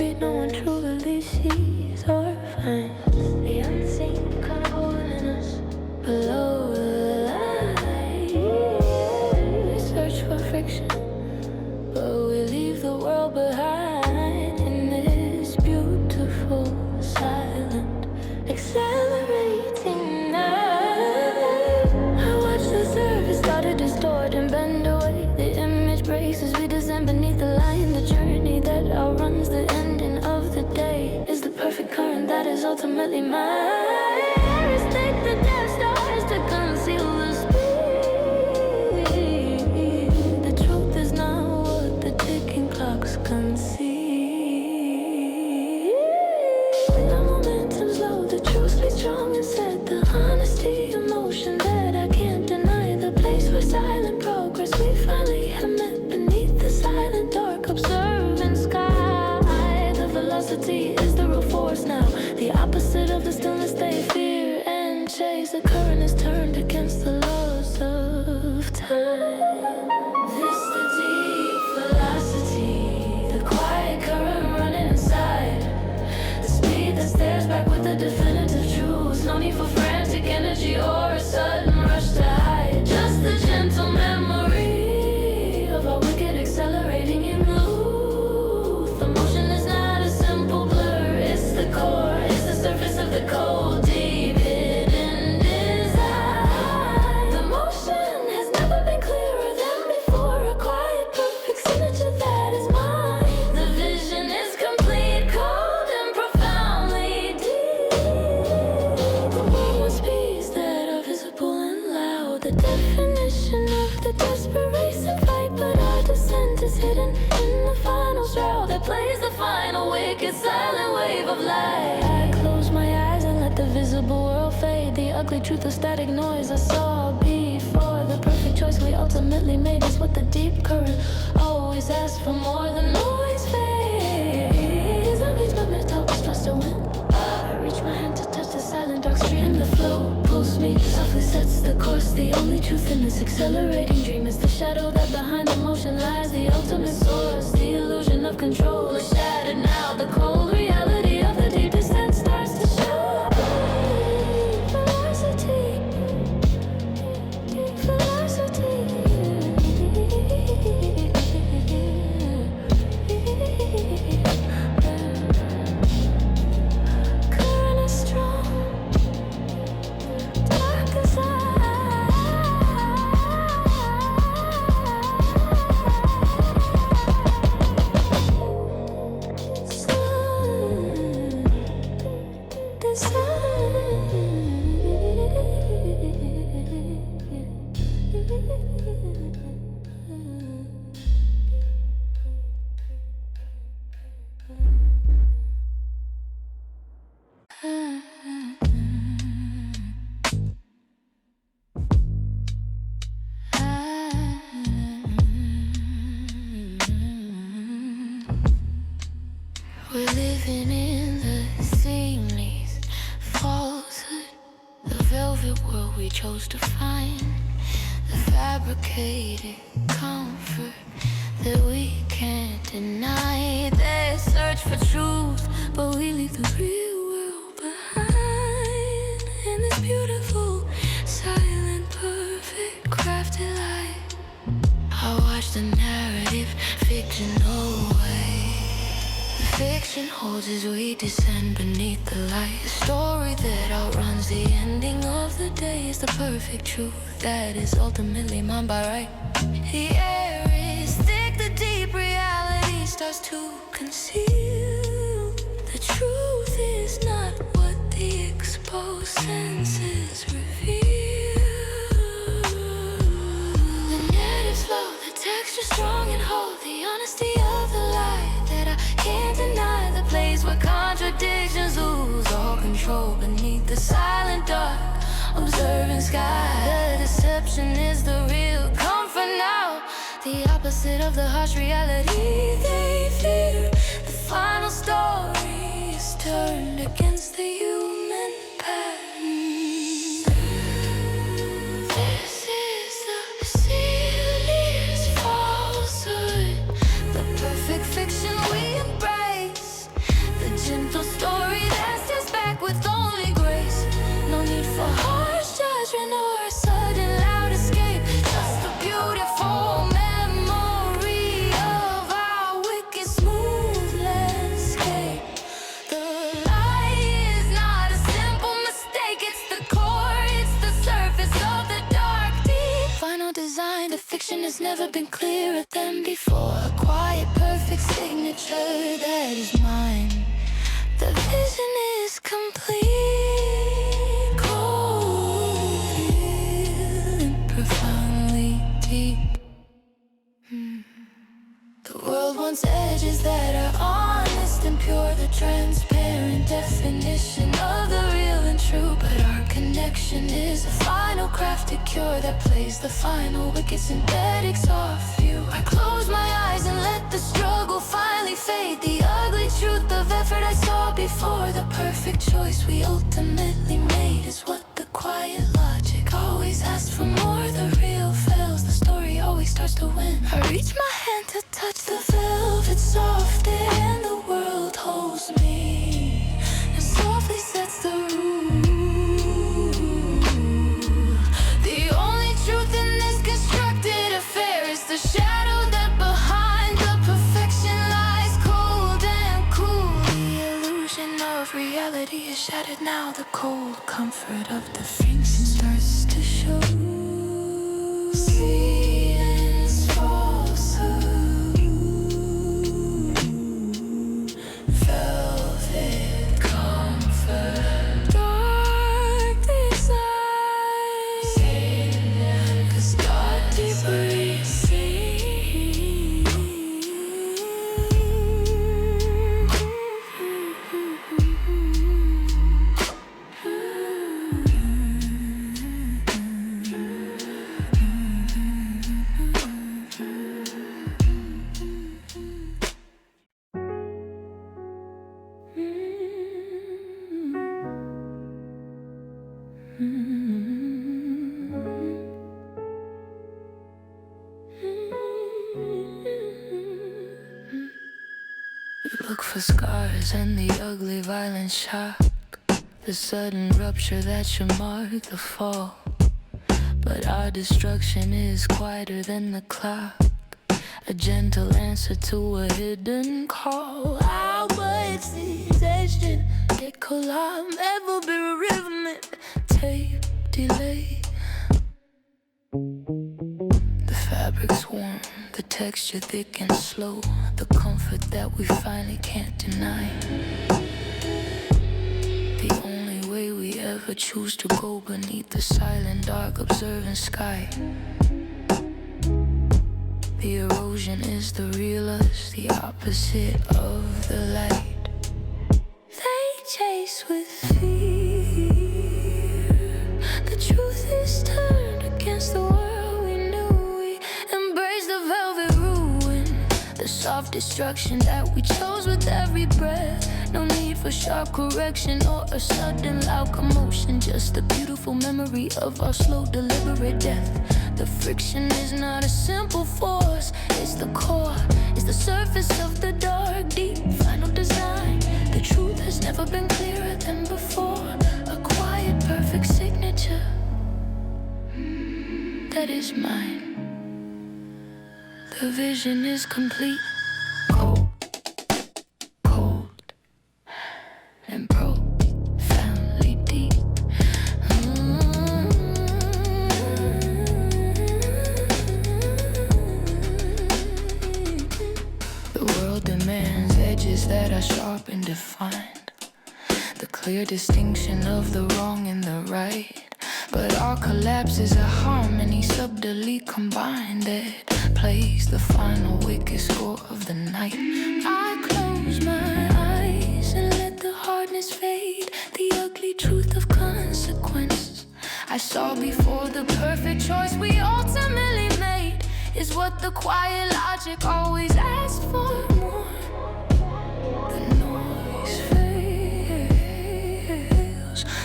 street, no one truly sees or finds the unseen calling us below the line. We search for friction, but we leave the world behind in this beautiful, silent, accelerating night. I watch the surface start to distort and bend away. The image breaks as we descend beneath the line. The journey that outruns the ending of the day is the perfect current that is ultimately mine. Mistake the Death Stars to conceal the speed. The truth is not what the ticking clocks concede. The momentum's low, the truth stays strong and set. The honesty, emotion that I can't deny. The place where silent progress we finally have met beneath the silent dark observant sky. The velocity is the real force now, the opposite of the stillness they fear and chase. The current is turned against the laws of time. This the deep velocity, the quiet current running inside. The speed that stares back with the definitive truth. No need for frantic energy or a sudden rush to hide. Just the gentle memory of our wicked accelerating in youth. Emotion is not a simple blur, it's the core, it's the surface of the cold, deep hidden design. The motion has never been clearer than before. A quiet, perfect signature that is mine. The vision is complete, cold and profoundly deep. The moments peace that are visible and loud. The definition of the desperation fight, but our descent is hidden in the final shroud that plays the final wicked silent wave of light. I close my eyes and let the visible world fade. The ugly truth of static noise I saw before. The perfect choice we ultimately made is what the deep current always asks for. More than noise fades. That means my mental starts to win. I reach my hand to touch the silent dark stream. The flow pulls me, softly sets the course. The only truth in this accelerating dream is the shadow that behind the motion lies. The ultimate source, the illusion of control is shattered now. The cold reality of the deep descent starts to show. Velocity, velocity. Current is strong, dark as we're living in the seamless falsehood, the velvet world we chose to find, the fabricated comfort that we can't deny. There's search for truth, but we leave the real world behind. In this beautiful, silent, perfect, crafted light, I watch the narrative fiction away. Fiction holds as we descend beneath the light. A story that outruns the ending of the day is the perfect truth that is ultimately mine by right. The air is thick, the deep reality starts to conceal. The truth is not what the exposed senses reveal. The narrative's slow, the texture strong and whole. The honesty of the lie that I can't deny. The place where contradictions lose all control beneath the silent dark observing sky. The deception is the real comfort now, the opposite of the harsh reality they fear. The final story is turned against the human pattern. This is the serious falsehood, the perfect fiction we embrace. has never been clearer than before. A quiet, perfect signature that is mine. The vision is complete, cold, and profoundly deep. The world wants edges that are honest and pure, the transparent definition of the real and true. But our connection is a final crafted cure that plays the final wicked synthetics off you. I close my eyes and let the struggle finally fade. The ugly truth of effort I saw before. The perfect choice we ultimately made is what the quiet logic always asks for more. The real fails, the story always starts to win. I reach my hand to touch the velvet soft and the world holds me and softly sets the rule. The only truth in this constructed affair is the shadow that behind the perfection lies, cold and cool. The illusion of reality is shattered now. The cold comfort of the fiction starts to show. Scenes falsehood, velvet comfort, dark desire, 'cause God deeper is seen. Look for scars and the ugly violent shock, the sudden rupture that should mark the fall. But our destruction is quieter than the clock, a gentle answer to a hidden call. Our words suggestion, it collide, ever be rhythmic, tape delay. The fabric's warm, the texture thick and slow, the comfort that we finally can't deny. The only way we ever choose to go beneath the silent, dark, observant sky. The erosion is the real us, the opposite of the light. They chase with fear. The truth is turned against the world we knew. We embrace the velvet ruin, the soft destruction that we chose with every breath. No need for sharp correction or a sudden loud commotion, just the beautiful memory of our slow, deliberate death. The friction is not a simple force, it's the core, it's the surface of the dark, deep, final design. The truth has never been clearer than before. A quiet, perfect signature that is mine. The vision is complete, cold, cold, and profoundly deep. The world demands edges that are sharp and defined, the clear distinction of the wrong and the right. But our collapse is a harmony subtly combined that plays the final wicked score of the night. I close my eyes and let the hardness fade, the ugly truth of consequence I saw before. The perfect choice we ultimately made is what the quiet logic always asks for more. The noise fails,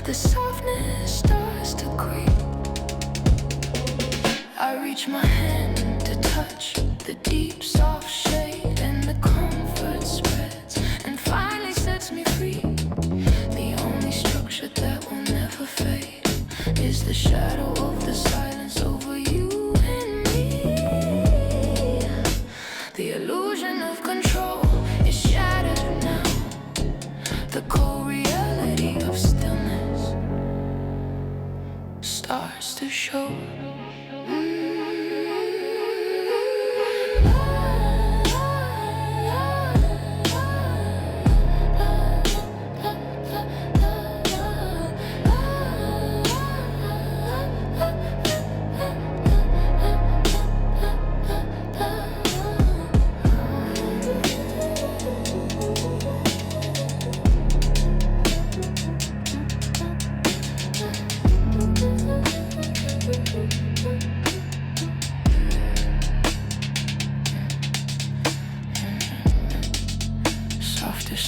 the softness starts to creep. I reach my hand to touch the deep, soft shade, and the comfort spreads and finally sets me free. The only structure that will never fade is the shadow of the silence over you and me. The illusion of control is shattered now. The cold reality of stillness starts to show.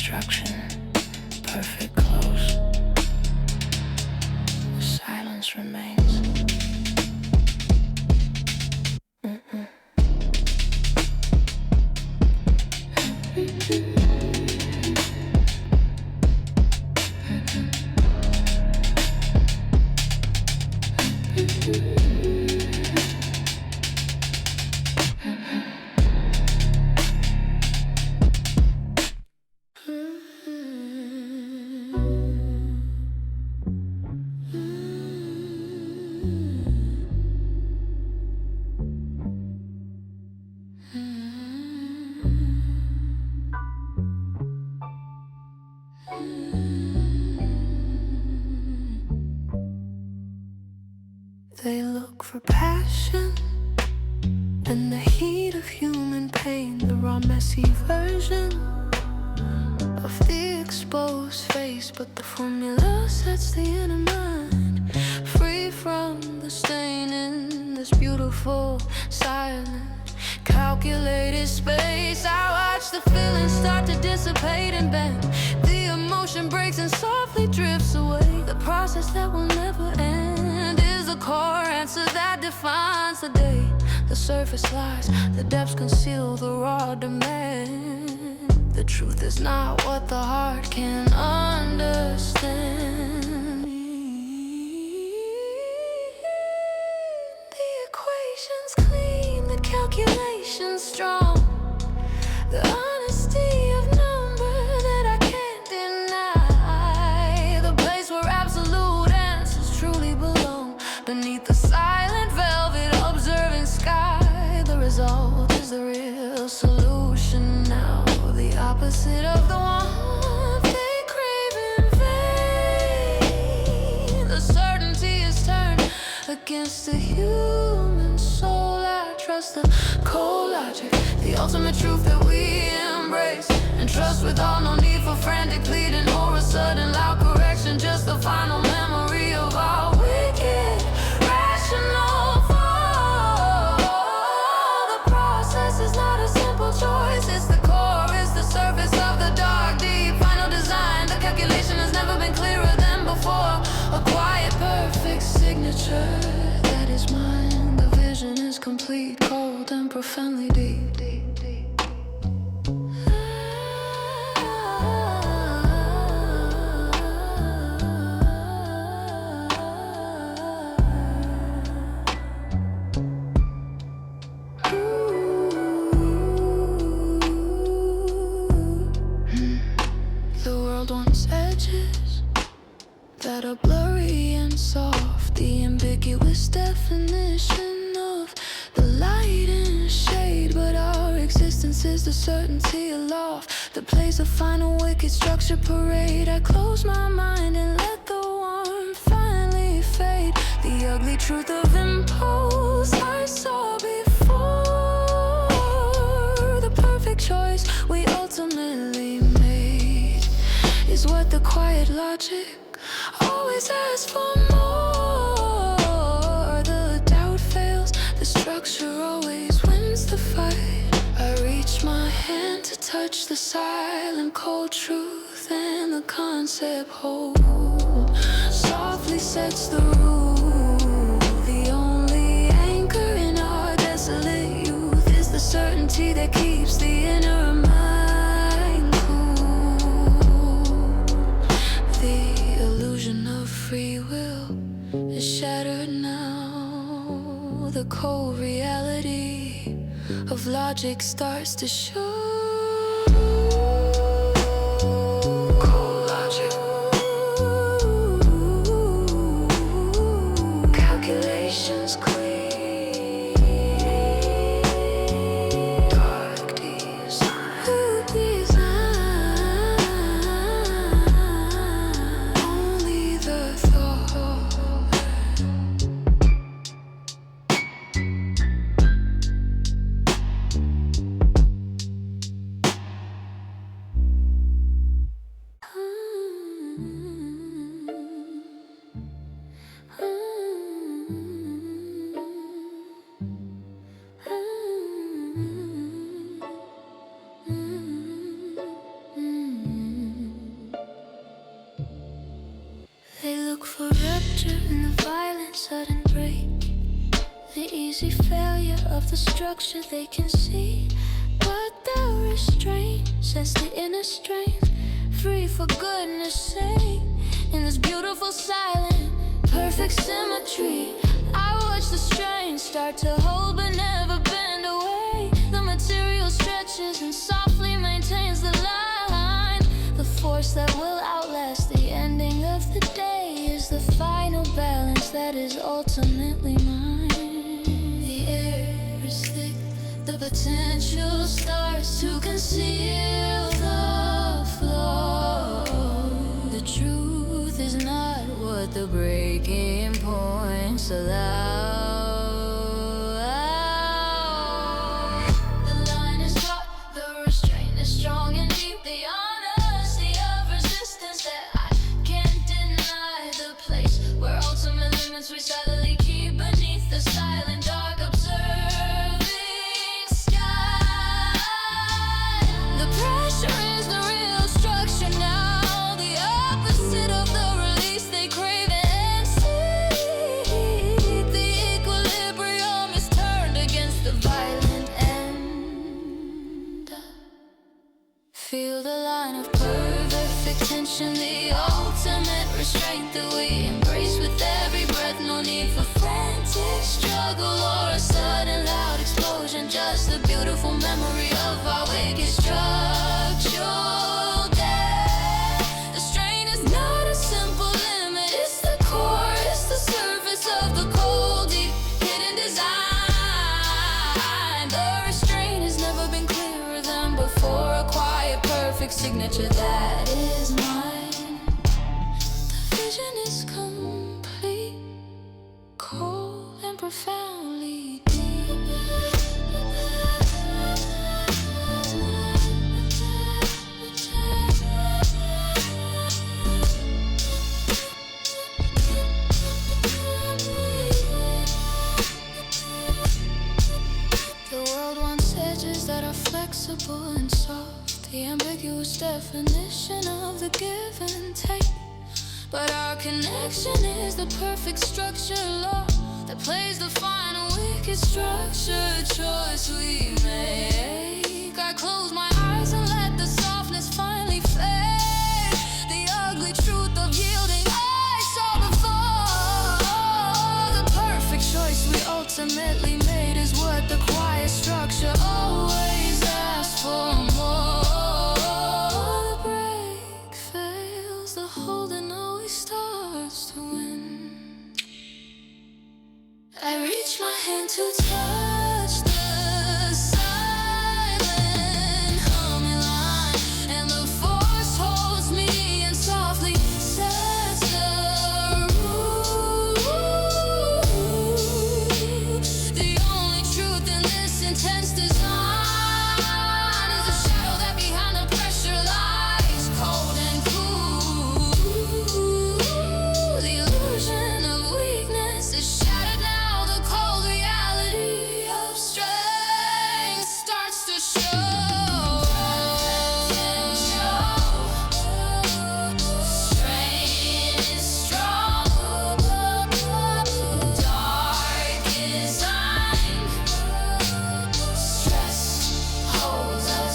destruction, perfect close. Silence remains. They look for passion and the heat of human pain, the raw, messy version of the exposed face. But the formula sets the inner mind free from the stain in this beautiful, silent, calculated space. I watch the feelings start to dissipate and bend. The emotion breaks and softly drifts away. The process that will never end is the core answer that defines the day. The surface lies, the depths conceal the raw demand. The truth is not what the heart can understand. The equation's clean, the calculation's strong. The honesty of number that I can't deny. The place where absolute answers truly belong. Beneath the silent velvet observing sky. The result is the real solution now. The opposite of the one they crave in vain. The certainty is turned against the human soul. I trust the cold logic, the ultimate truth that we embrace and trust without no need for frantic pleading or a sudden loud correction. Just the final memory of our wicked rational fall. The process is not a simple choice. It's the core, it's the surface of the dark, deep final design. The calculation has never been clearer than before. A quiet, perfect signature that is mine. The vision is complete, cold and profoundly deep. The world wants edges that are blurry and soft. The ambiguous definition of the light and shade. But our existence is the certainty aloft. The place of final wicked structure parade. I close my mind and let the warmth finally fade. The ugly truth of impulse I saw before. The perfect choice we ultimately made is what the quiet logic always asks for more. The doubt fails, the structure always wins the fight. I reach my hand to touch the silent cold truth, and the concept whole softly sets the rule. The only anchor in our desolate youth is the certainty that keeps the inner mind cool. The illusion of free will is shattered now. The cold reality of logic starts to show. Cold logic, calculations clean, dark design, only the thought. structure and the violent sudden break. The easy failure of the structure they can see, but the restraint sets the inner strength free for goodness sake. In this beautiful silent, perfect symmetry, I watch the strain start to hold but never bend away. The material stretches and softly maintains the line. The force that will outlast the ending of the day is the final balance that is ultimately mine. The air is thick, the potential starts to conceal the flow. The truth is not what the breaking points allow. The line is taut, the restraint is strong and deep. The honesty of resistance that I can't deny. The place where ultimate limits we silently keep beneath the silent dark observing sky. The pressure is the real structure now, the opposite of the release they crave and seek. The equilibrium is turned against the violent end. Feel the line of perfect tension, the ultimate restraint that we embrace with every breath. No need for frantic struggle or a sudden loud explosion, just the beautiful memory of our wicked structural death. The strain is not a simple limit, it's the core, it's the surface of the cold, deep hidden design. The restraint has never been clearer than before, a quiet, perfect signature that is mine. The vision is complete, cold and profoundly deep. The world wants edges that are flexible and soft, the ambiguous definition of the give and take. But our connection is the perfect structure law that plays the final wicked structure choice we make. I close my eyes and let the softness finally fade. The ugly truth of yielding I saw before. The perfect choice we ultimately made is what the quiet structure always asks for more. The break fails, the holding always starts to win. I reach my hand to touch the silent humming line, and the force holds me and softly sets the rules. The only truth in this intense design is the shadow that behind the pressure lies, cold and cool. The illusion of weakness is shattered now. The cold reality of strength starts to show. Strain is strong, dark design, stress holds us.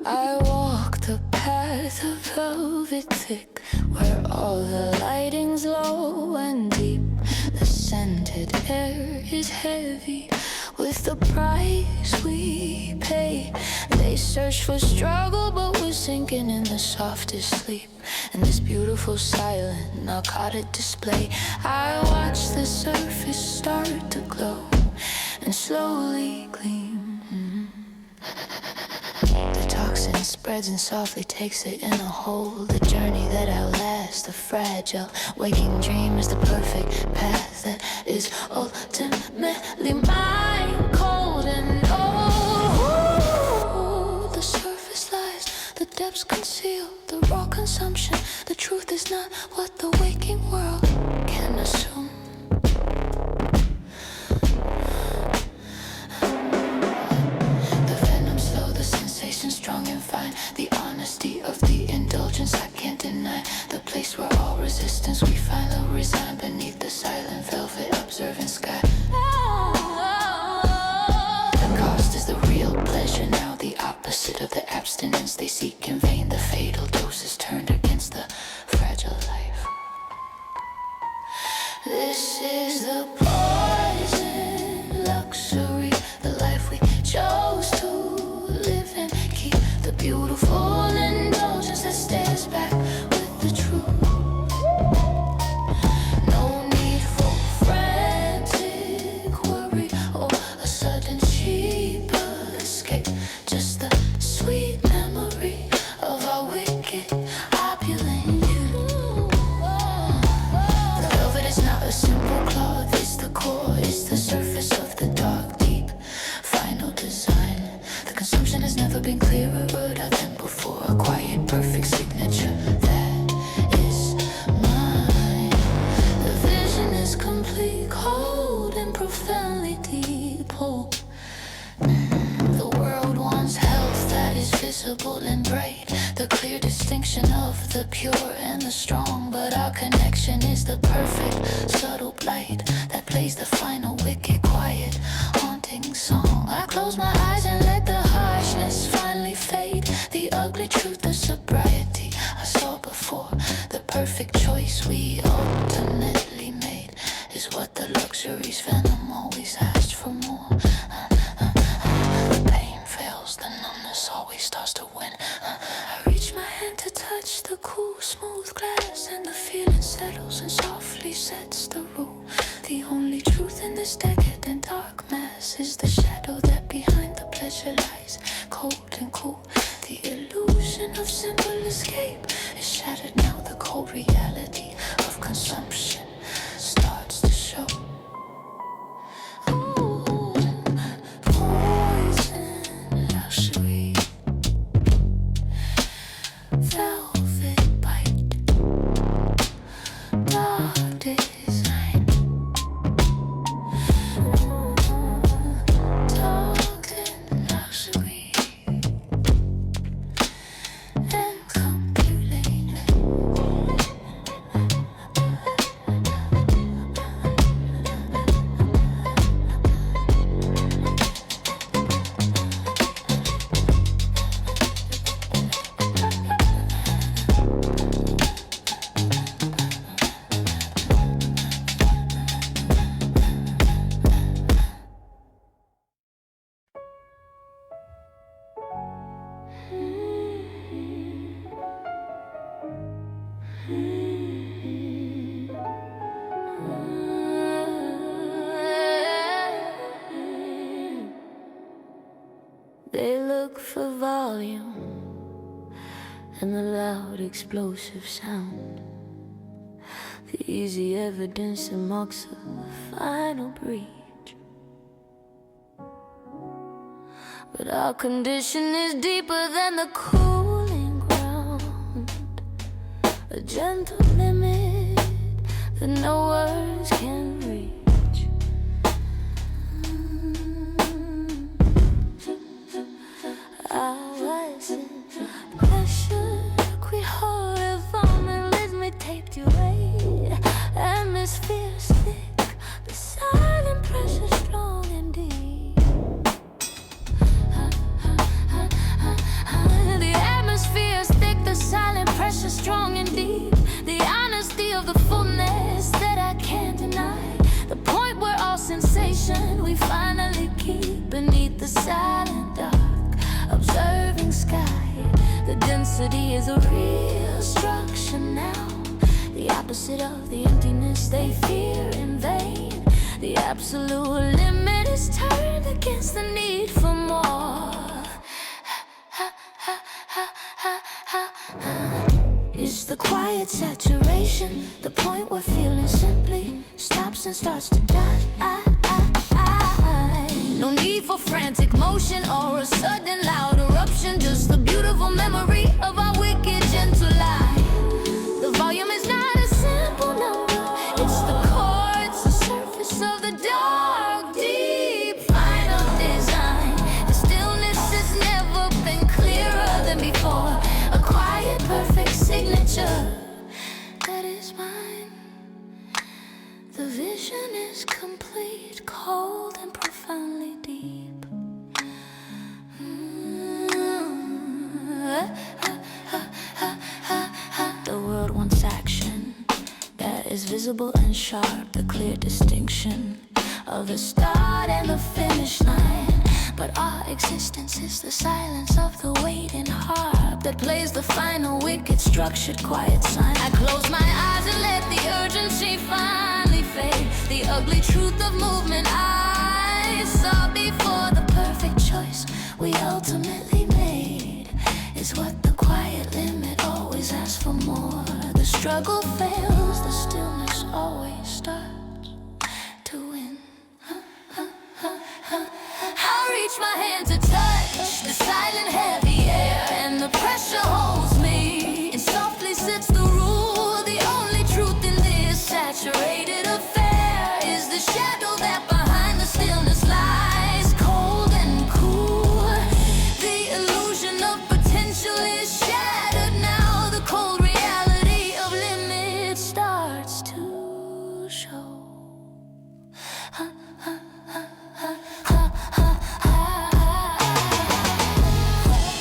I walk the path of velvet thick, where all the lighting's low and deep. The scented air is heavy with the price we pay. They search for struggle, but we're sinking in the softest sleep. In this beautiful silent narcotic display, I watch the surface start to glow and slowly gleam. The toxin spreads and softly takes it in a hole. The journey that outlasts past the fragile. Waking dream is the perfect path that is ultimately mine. Cold and old. The surface lies, the depths conceal, the raw consumption. The truth is not what the waking world can assume. Strong and fine, the honesty of the indulgence I can't deny. The place where all resistance we finally resign beneath the silent velvet observant sky. The cost is the real pleasure now, the opposite of the abstinence they seek in vain. The fatal dose is turned against the fragile life. This is the poison luxury, the life we chose to live in. Keep the beautiful indulgence that stares back with the truth. No need for frantic worry or a sudden cheap escape. Just the sweet memory of our wicked, opulent youth. The velvet is not a simple cloth, it's the core, it's the surface of the dark, deep, final design. The consumption has never been clearer, but I've been before. A quiet, perfect signature that is mine. The vision is complete, cold and profoundly deep. Oh, the world wants health that is visible and bright, the clear distinction of the pure and the strong. But our connection is the perfect, subtle blight that plays the final wicked, quiet, haunting song. I close my eyes and let the harshness finally fade. The ugly truth of sobriety I saw before. The perfect choice we ultimately made is what the luxury's venom always asked for more. The pain fails, the numbness always starts to win. I reach my hand to touch the cool, smooth glass, and the feeling settles and softly sets the rule. The only truth in this decadent dark mass is the shadow that behind the pleasure lies, cold and cool. The illusion of simple escape is shattered now. The cold reality of consumption starts to show. Ooh, poison luxury, velvet bite, dark design. Dark and luxury and computing. They look for volume and the loud explosive sound, the easy evidence that marks a final breach. But our condition is deeper than the cooling ground, a gentle limit that no words can reach. I wasn't pressured, we hold it on and leaves me taped away. Atmosphere's thick, the silent pressure strong and deep. The atmosphere's thick, the silent pressure strong and deep. The honesty of the fullness that I can't deny. The point where all sensation we finally keep beneath the silent dark observing sky. The density is a real structure now, the opposite of the emptiness they fear in vain. The absolute limit is turned against the need for more. It's the quiet saturation sensation, the point where feeling simply stops and starts to die. No need for frantic motion or a sudden loud eruption, just the beautiful memory of our wicked gentle lie. The volume is not a simple number, it's the chords, the surface of the dark, deep, final design. The stillness has never been clearer than before, a quiet, perfect signature that is mine. The vision is complete, cold and profoundly deep. The world wants action that is visible and sharp, the clear distinction of the start and the finish line. But our existence is the silence of the waiting harp that plays the final wicked structured quiet sign. I close my eyes and let the urgency finally fade. The ugly truth of movement I saw before. The perfect choice we ultimately made is what the quiet limit always asks for more. The struggle fails, the stillness always starts to win. I reach my hand to touch the silent heavy air, and the pressure holds me. It softly sets the rule. The only truth in this saturated affair is the shadow that behind the stillness lies, cold and cool. The illusion of potential is shattered now. The cold reality of limits starts to show.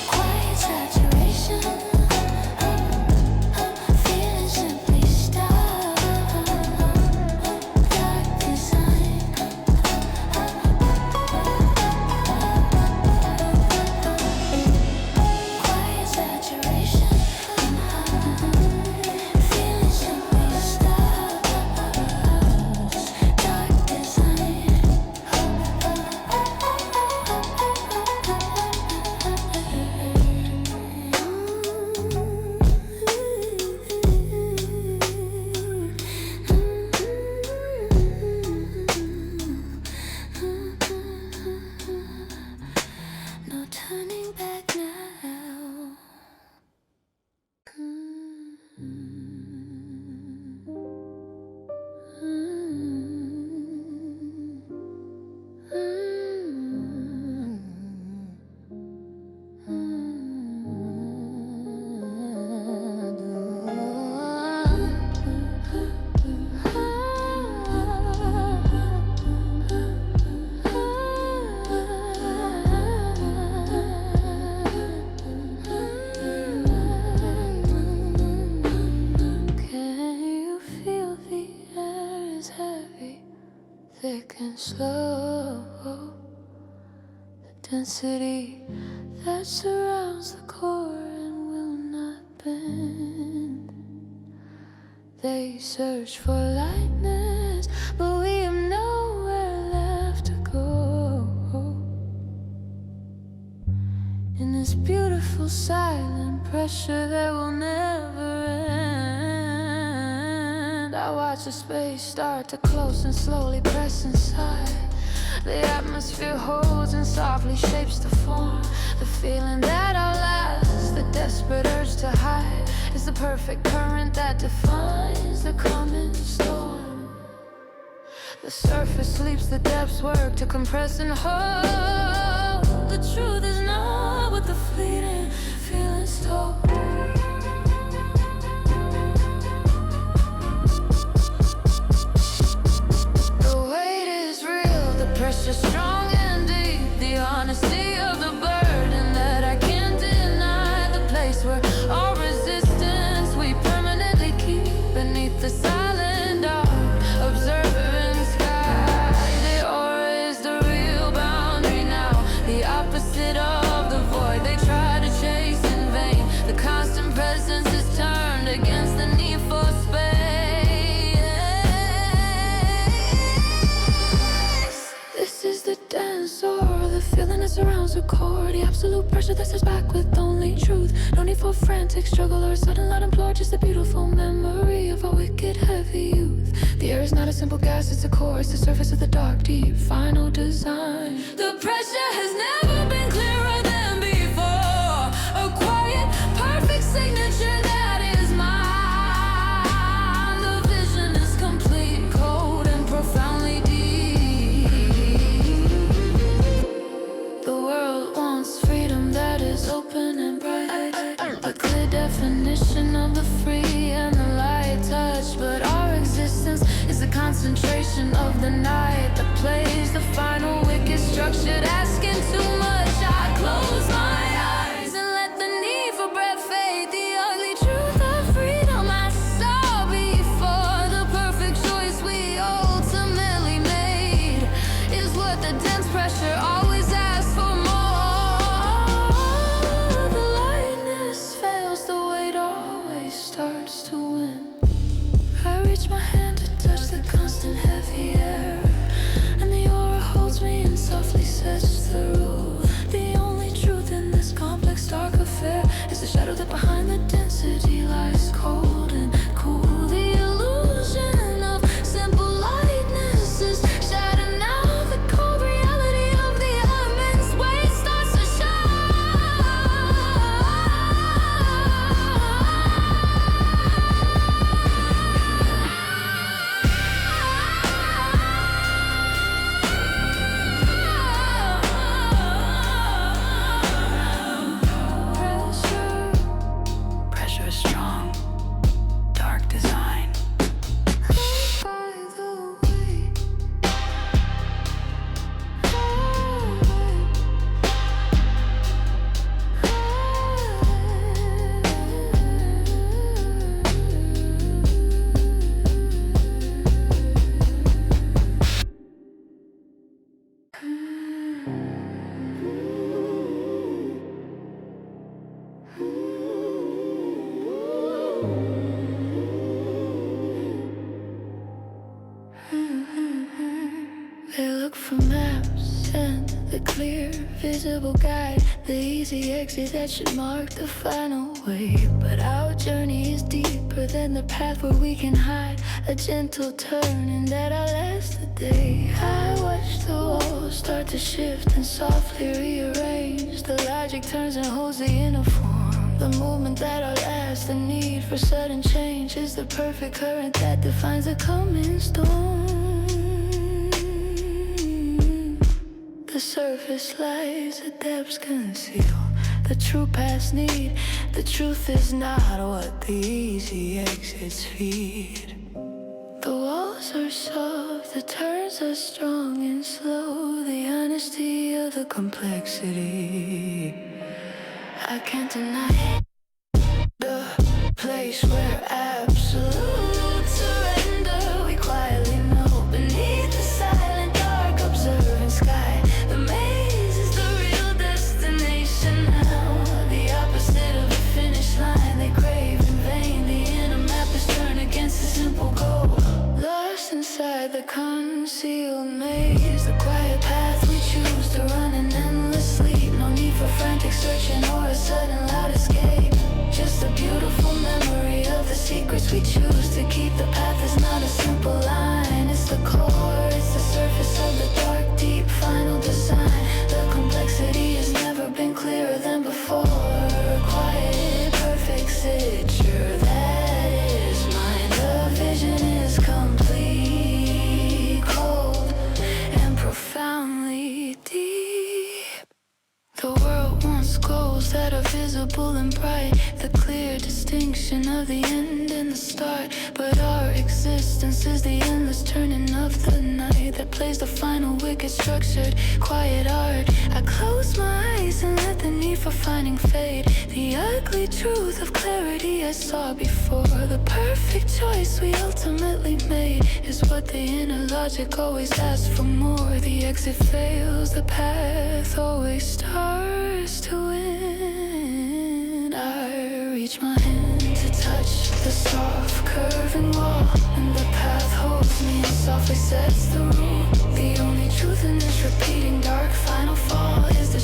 Quiet saturation, feeling simply stuck. Dark design. Quiet saturation, feeling simply stuck. Dark design. No turning back now. Can you feel the air is heavy, thick and slow? The density that surrounds the core and will not bend. They search for lightness, but we have nowhere left to go. In this beautiful silent pressure that will never end, I watch the space start to close and slowly press inside. The atmosphere holds and softly shapes the form. The feeling that outlasts the desperate urge to hide is the perfect current that defines the coming storm. The surface sleeps, the depths work to compress and hold. The truth is not what the fleeting feelings told. The weight is real, the pressure strong and deep. The honesty of the burden that I can't deny. The place where all resistance we permanently keep beneath the silent dark, observing sky. The aura is the real boundary now, the opposite of the void they try to surrounds the core. The absolute pressure that sits back with only truth. No need for frantic struggle or a sudden loud implore. Just a beautiful memory of our wicked heavy youth. The air is not a simple gas, it's a core. It's the surface of the dark, deep, final design. The pressure has never been clearer than before. A quiet, perfect signature that is mine. The vision is complete, cold and profoundly deep. The world wants freedom that is open and bright. A clear definition of the free and the light touch. But our existence is a concentration of the night that plays the final wicked structured, asking too much. I close my eyes and let the need for breath fade. The ugly truth of freedom I saw before. The perfect choice we ultimately made is what the dense pressure always asks for more. The lightness fails, the weight always starts to win. I reach my hand to touch the constant heavy air, and the aura holds me and softly sets through. The only truth in this complex dark affair is the shadow that behind the density lies cold and cool. The illusion of simple lightness is shattered now. The cold reality of the elements weight starts to Pressure is strong, dark design. By the way, they look for maps and the clear, visible guide, the easy exit that should mark the final way. But our journey is deeper than the path where we can hide. A gentle turning that outlasts the day. I watch the walls start to shift and softly rearrange. The logic turns and holds the inner form. The movement that outlasts the need for sudden change is the perfect current that defines the coming storm. The surface lies, the depths conceal the true paths need. The truth is not what the easy exits feed. The walls are soft, the turns are strong and slow. The honesty of the complexity I can't deny. The place where absolute surrender we quietly know beneath the silent dark observant sky. The maze is the real destination now, the opposite of the finish line they crave in vain. The inner map is turned against a simple goal. Lost inside the concealed maze, the quiet path we choose to run in endless sleep. No need for frantic searching or a sudden loud escape. Just a beautiful memory of the secrets we choose to keep. The path is not a simple line, it's the core, it's the surface of the dark, deep, final design. The complexity has never been clearer than before. Quiet, perfect signature that is mine. The vision is complete, cold, and profoundly deep. The world wants goals that are visible and bright, the clear distinction of the end and the start. But our existence is the endless turning of the night that plays the final wicked structured quiet art. I close my eyes and let the need for finding fade. The ugly truth of clarity I saw before. The perfect choice we ultimately made is what the inner logic always asks for more. The exit fails, the path always starts to win. I reach my hand to touch the soft curving wall, and the path holds me and softly sets the rule. The only truth in this repeating dark final fall is the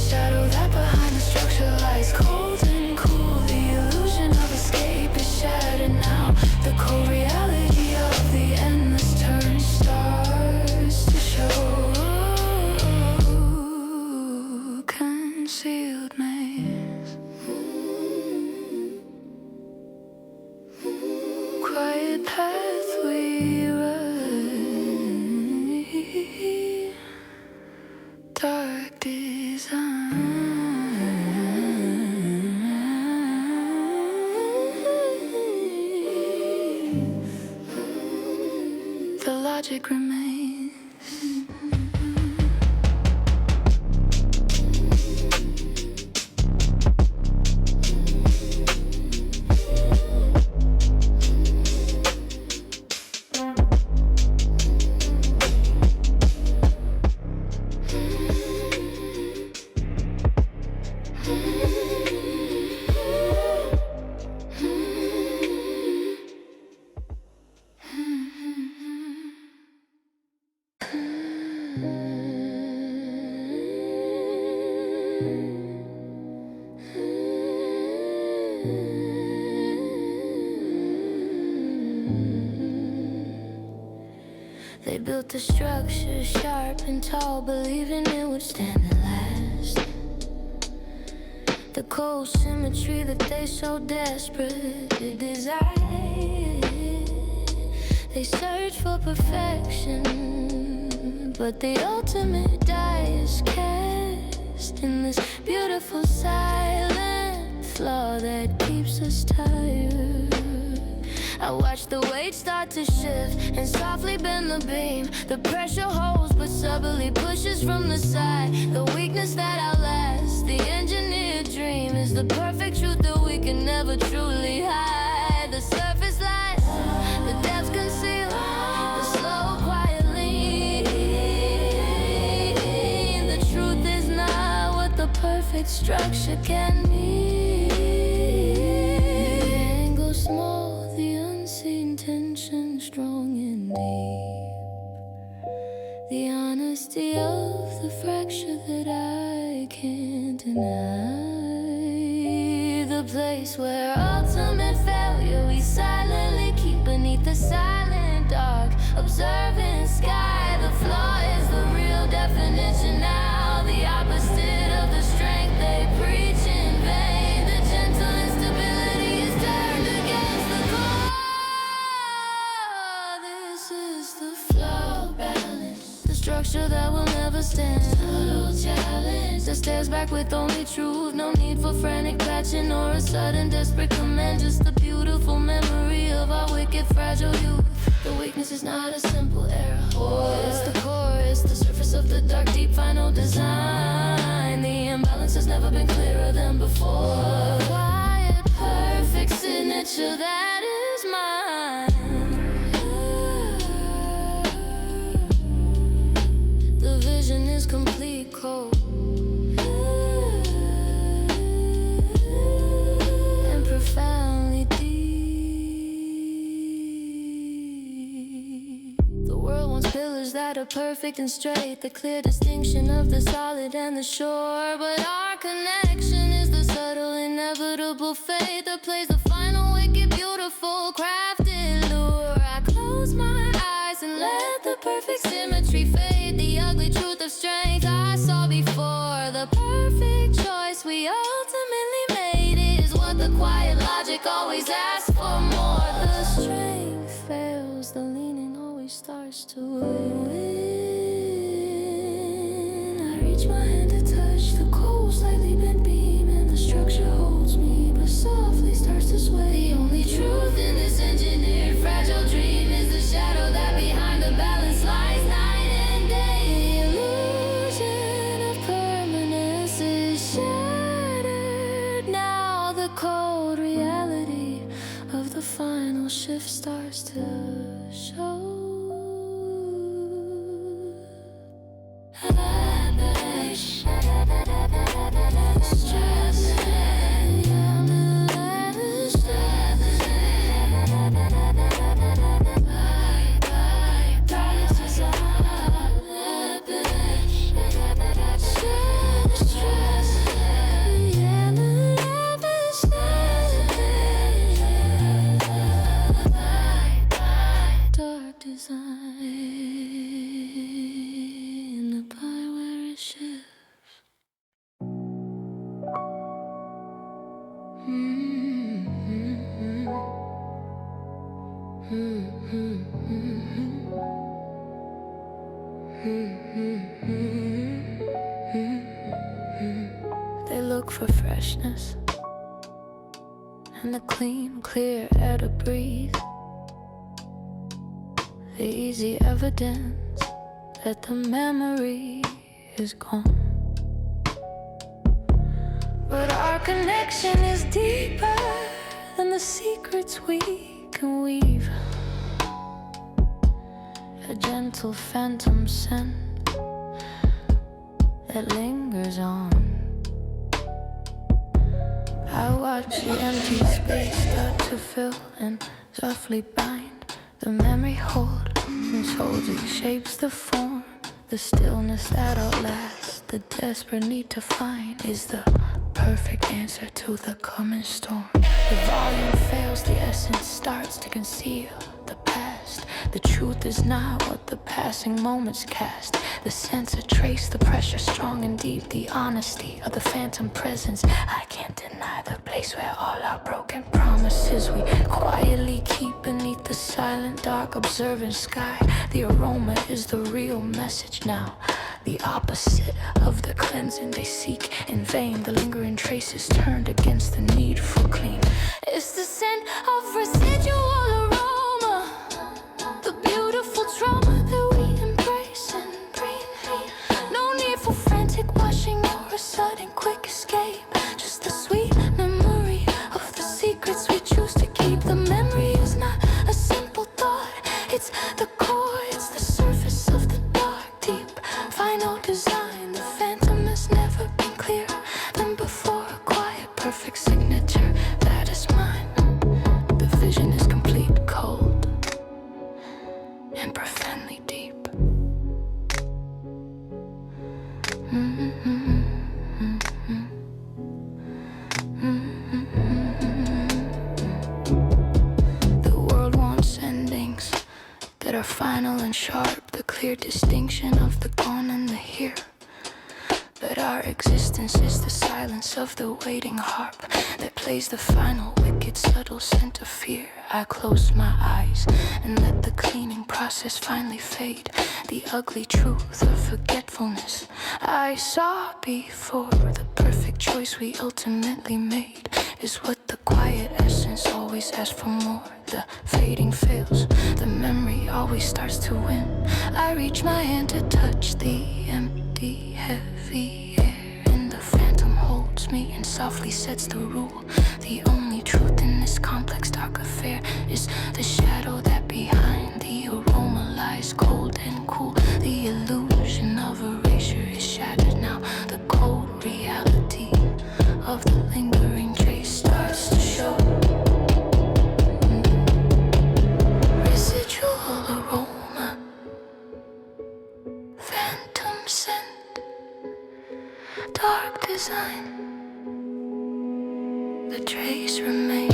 the logic remains. They built the structure sharp and tall, believing it would stand and last. The cold symmetry that they so desperately desire. They search for perfection, but the ultimate die is cast in this beautiful silent flaw that keeps us tired. I watch the weight start to shift and softly bend the beam. The pressure holds but subtly pushes from the side. The weakness that outlasts the engineered dream is the perfect truth that we can never truly hide. The surface lies, the depths conceal, the slow quiet lean. The truth is not what the perfect structure can be. The angle small, the unseen tension strong and deep. The honesty of the fracture that I can't deny. The place where ultimate failure we silently keep beneath the silent dark, observing sky. The flaw is the real definition now, the opposite of the strength they preach in vain. The gentle instability is turned against the core. This is the flow balance, the structure that will never stand. Total challenge that stares back with only truth. No need for frantic patching or a sudden desperate command. Just the beautiful memory of our wicked fragile youth. The weakness is not a simple error, it's the core, it's the surface of the dark deep final design. The imbalance has never been clearer than before. Quiet, perfect signature that is mine. The vision is complete, cold and profoundly deep. The world wants pillars that are perfect and straight, the clear distinction of the solid and the shore. But our connection is the subtle, inevitable fate that plays the final wicked, beautiful, crafted lure. I close my eyes and let the perfect symmetry fade. The ugly truth of strength I saw before. The perfect choice we ultimately made is what the quiet logic always asks for more. The strength fails, the leaning always starts to win. I reach my hand to touch the cold, slightly bent beam, and the structure holds me, but softly starts to sway. The only truth in this engineered fragile dream is the shadow that behind the balance lies night and day. The illusion of permanence is shattered now. The cold reality of the final shift starts to show. Dark design, the pie where it shifts. They look for freshness and the clean, clear air to breathe. the easy evidence that the memory is gone. But our connection is deeper than the secrets we can weave. A gentle phantom scent that lingers on. I watch the empty space start to fill and softly bind the memory hold and slowly shapes the form. The stillness that outlasts the desperate need to find is the perfect answer to the coming storm. The volume fails, the essence starts to conceal the past. The truth is not what the passing moments cast. The sensor trace, the pressure strong and deep. The honesty of the phantom presence. I can't deny the place where all our broken promises we quietly keep beneath the silent, dark, observant sky. The aroma is the real message now. The opposite of the cleansing they seek in vain. The lingering traces turned against the need for clean. It's the scent of residual aroma, the beautiful trauma that we embrace and breathe. No need for frantic washing or a sudden quick escape. Just the sweet memory of the secrets we choose to keep. The memory is not a simple thought, it's the core, it's the surface of the dark deep. Final design, the phantom has never been clearer than before. A quiet, perfect signature, that is mine. The vision is complete, cold, and profoundly deep. The world wants endings that are final and sharp, the clear distinction of the gone and the here. But our existence is the silence of the waiting harp that plays the final wicked subtle scent of fear. I close my eyes and let the cleaning process finally fade. The ugly truth of forgetfulness I saw before. The perfect choice we ultimately made is what the quiet essence always asks for more. The fading fails, the memory always starts to win. I reach my hand to touch the empty, heavy air, and the phantom holds me and softly sets the rule. The only truth in this complex dark affair is the shadow that behind the aroma lies cold and cool. The illusion of erasure is shattered now. The cold reality of the lingering trace starts to show. Residual aroma, phantom scent, dark design, the trace remains.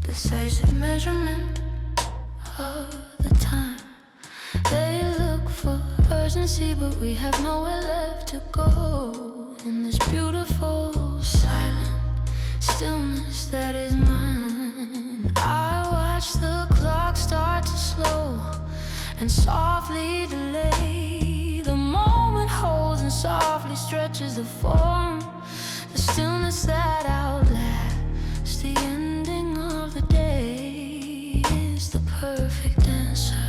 Decisive measurement of the time. They look for urgency, but we have nowhere left to go. In this beautiful, silent stillness that is mine, I watch the clock start to slow and softly delay. The moment holds and softly stretches the form. The stillness that outlasts the ending of the day is the perfect answer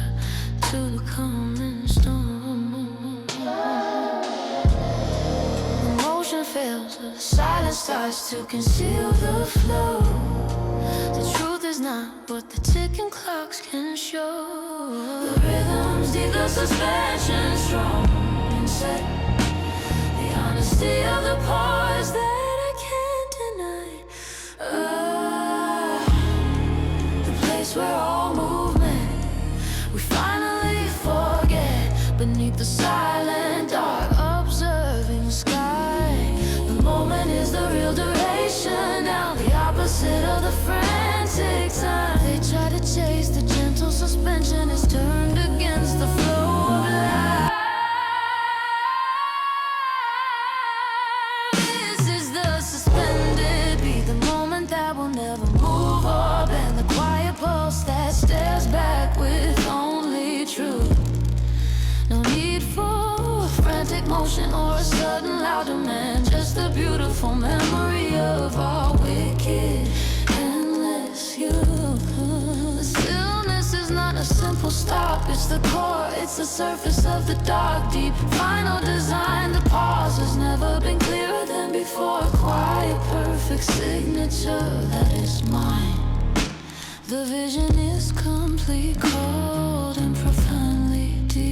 to the coming storm. The motion fails, the silence starts to conceal the flow. The truth is not what the ticking clocks can show. The rhythms deep, the suspension strong and set. The honesty of the pause that I can't deny. The place where all movement we finally forget. Beneath the silent dark, observing sky. The moment is the real duration. Now the opposite of the frantic time. They try to chase the gentle suspension is turned against the flow of life. This is the suspended beat, the moment that will never move or bend. The quiet pulse that stares back with only truth. No need for frantic motion or a sudden loud demand. Just the beautiful memory of our wicked, endless youth. The stillness is not a simple stop. It's the core, it's the surface of the dark, deep final design. The pause has never been clearer than before. Quiet, perfect signature that is mine. The vision is complete, cold and profoundly deep.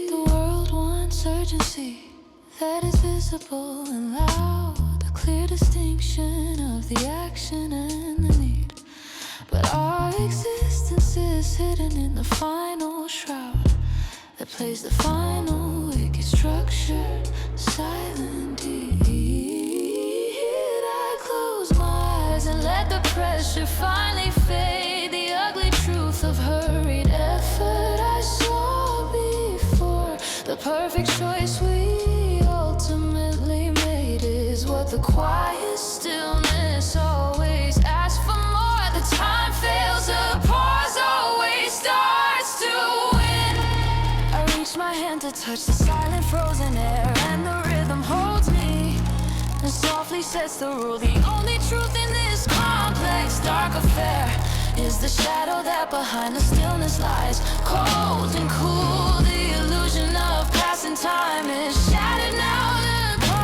The world wants urgency that is visible and loud. The clear distinction of the action and the need. But our existence is hidden in the final shroud that plays the final wicked structure, silent deed. I close my eyes and let the pressure finally fade. The ugly truth of hurried effort I saw before. The perfect choice we ultimately made is what the quiet stillness always asks for more. The time fails, the pause always starts to win. I reach my hand to touch the silent frozen air, and the rhythm holds me and softly sets the rule. The only truth in this complex dark affair is the shadow that behind the stillness lies, cold and cool. The illusion of passing time is shattered now. The cold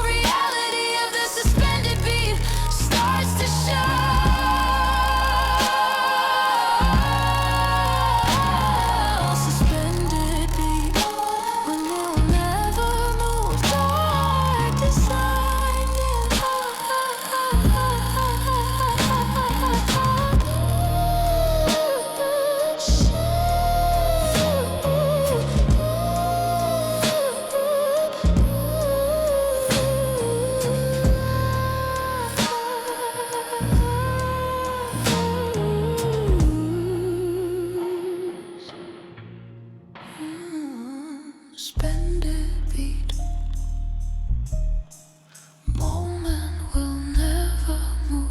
reality of the suspended beat starts to show. Suspended beat, when we'll never move. Dark design, suspended beat. Moment will never move.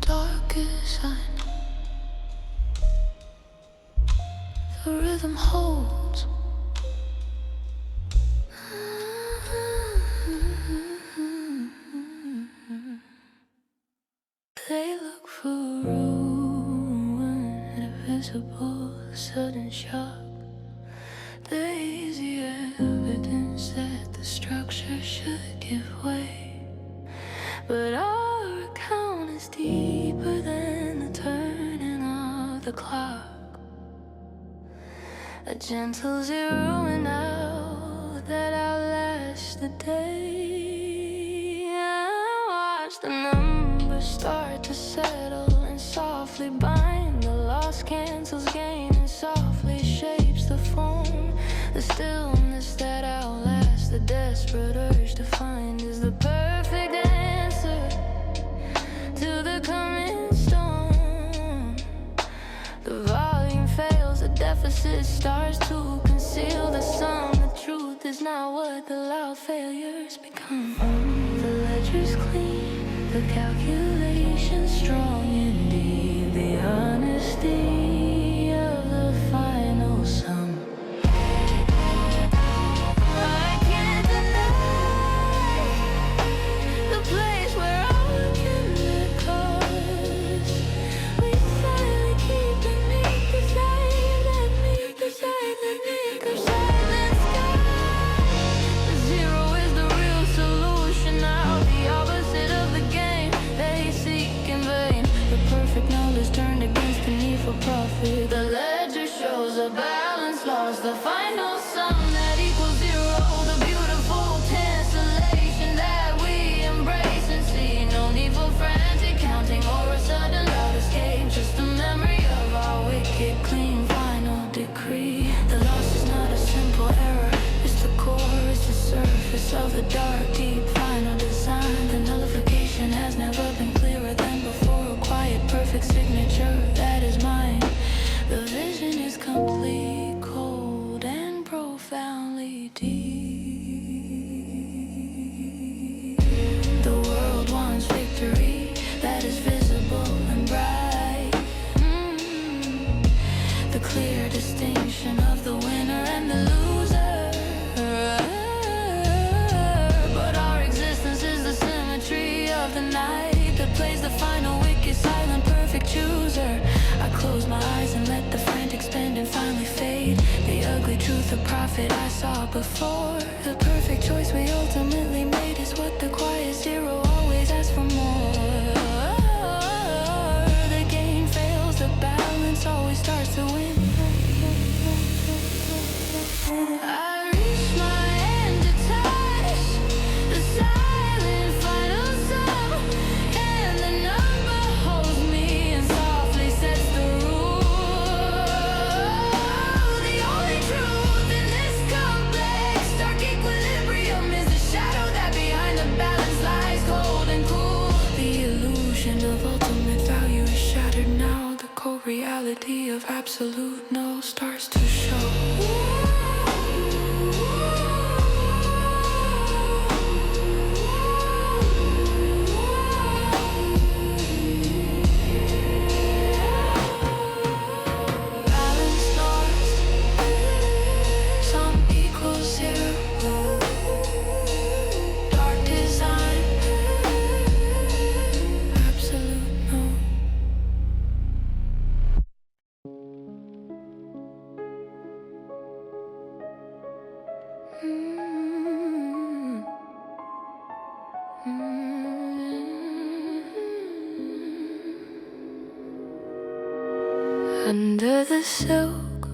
Darkest sign. The rhythm holds. They look for ruin, invisible, sudden shock. The easy evidence that the structure should give way. But our account is deeper than the turning of the clock. A gentle zeroing out that outlasts the day. I watch the numbers start to settle and softly bind. The loss cancels gain and softly shapes the form. The stillness that outlasts the desperate urge to find is the perfect answer to the coming storm. The volume fails, the deficit starts to conceal the sum. The truth is not what the loud failures become. The ledger's clean, the calculation's strong and deep. The honesty of the final sum. I can't deny the place where all can let go. We finally keep beneath the silent, beneath the silent, beneath the silent sky. The world wants victory that is visible and bright. The clear distinction of the winner and the loser. But our existence is the symmetry of the night that plays the final wicked, silent, perfect chooser. I close my eyes and let the frantic spend and finally fade. The ugly truth, the prophet I saw before. The perfect choice we ultimately made is what the quiet zero always asks for more. The game fails, the balance always starts to win. I reach my hand to touch the silent final sum, and the number holds me and softly sets the rule. The only truth in this complex dark equilibrium is the shadow that behind the balance lies, cold and cool. The illusion of ultimate value is shattered now. The cold reality of absolute no starts to show. Under the silk,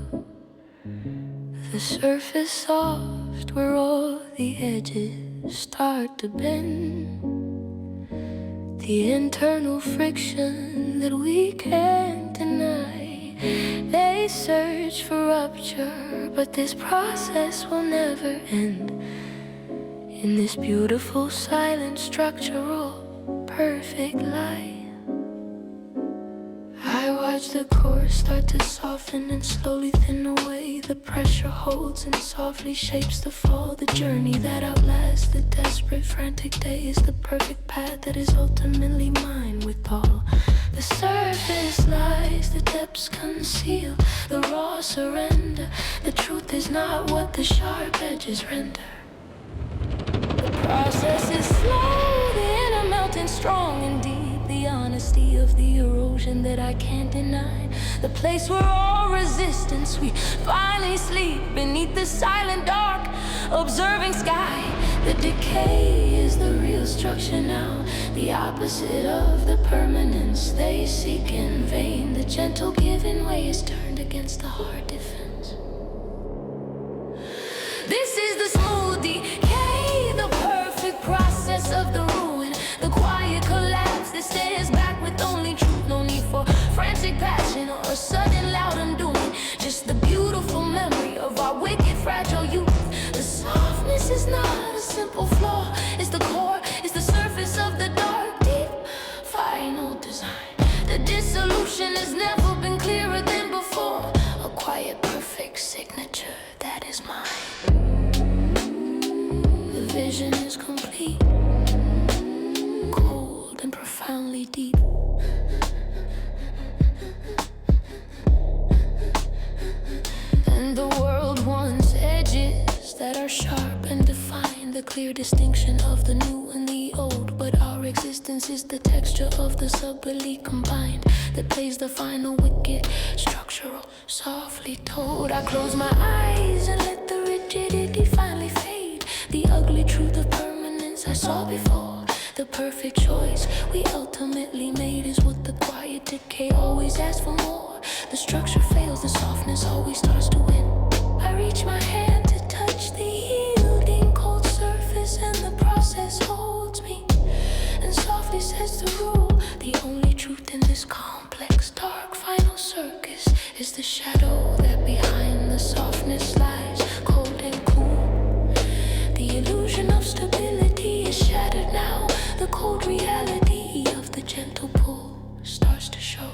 the surface soft, where all the edges start to bend. The internal friction that we can't deny. They search for rupture, but this process will never end. In this beautiful, silent, structural, perfect light, I watch the core start to soften and slowly thin away. The pressure holds and softly shapes the fall. The journey that outlasts the desperate, frantic days. The perfect path that is ultimately mine with all. The surface lies, the depths conceal. The raw surrender. The truth is not what the sharp edges render. The process is slow, the inner melting strong and deep. The honesty of the erosion that I can't deny. The place where all resistance we finally sleep beneath the silent dark, observing sky. The decay is the real structure now, the opposite of the permanence they seek in vain. The gentle giving way is turned against the hard defense. This is the smooth decay, the perfect process of the ruin, the quiet collapse that stares back with only truth. No need for frantic passion or a sudden loud undoing, just the beautiful memory of our wicked, fragile youth. The softness is not a simple flaw, it's the core, it's the surface of the dark, deep, final design. The dissolution has never been clearer than before. A quiet, perfect signature that is mine. The vision is complete, cold and profoundly deep. And the world wants edges that are sharp and define the clear distinction of the new and the old. But our existence is the texture of the subtly combined that plays the final wicked, structural, softly told. I close my eyes and let the rigidity finally fade. The ugly truth of permanence I saw before. The perfect choice we ultimately made is what the quiet decay always asks for more. The structure fails, the softness always starts to win. I reach my hand to touch the yielding cold surface, and the process holds me and softly sets the rule. The only truth in this complex, dark, final circus is the shadow that behind the softness lies, cold and cool. The illusion of stability is shattered now. The cold reality of the gentle pull starts to show.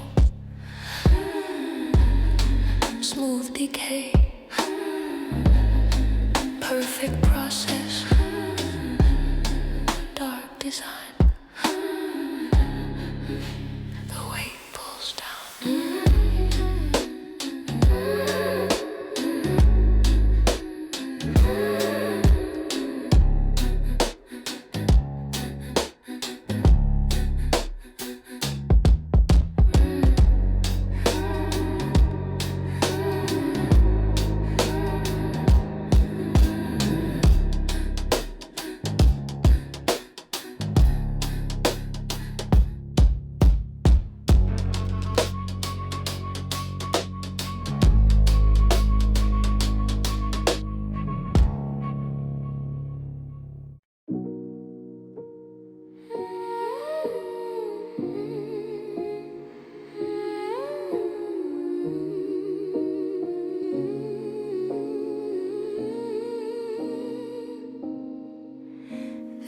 Smooth decay, perfect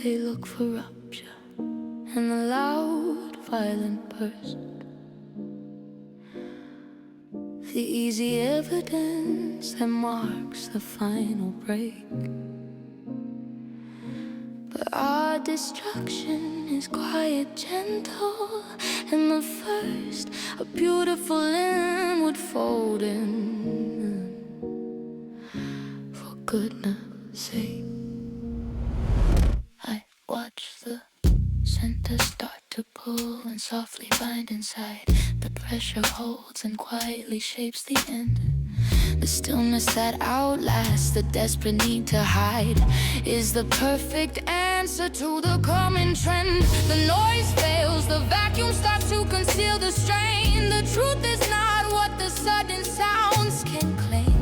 they look for rupture and a loud, violent burst. The easy evidence that marks the final break. But our destruction is quiet, gentle, and the first, a beautiful inward folding. For goodness sake, I watch the center start to pull and softly find inside. The pressure holds and quietly shapes the end. The stillness that outlasts the desperate need to hide is the perfect answer to the common trend. The noise fails, the vacuum starts to conceal the strain. The truth is not what the sudden sounds can claim.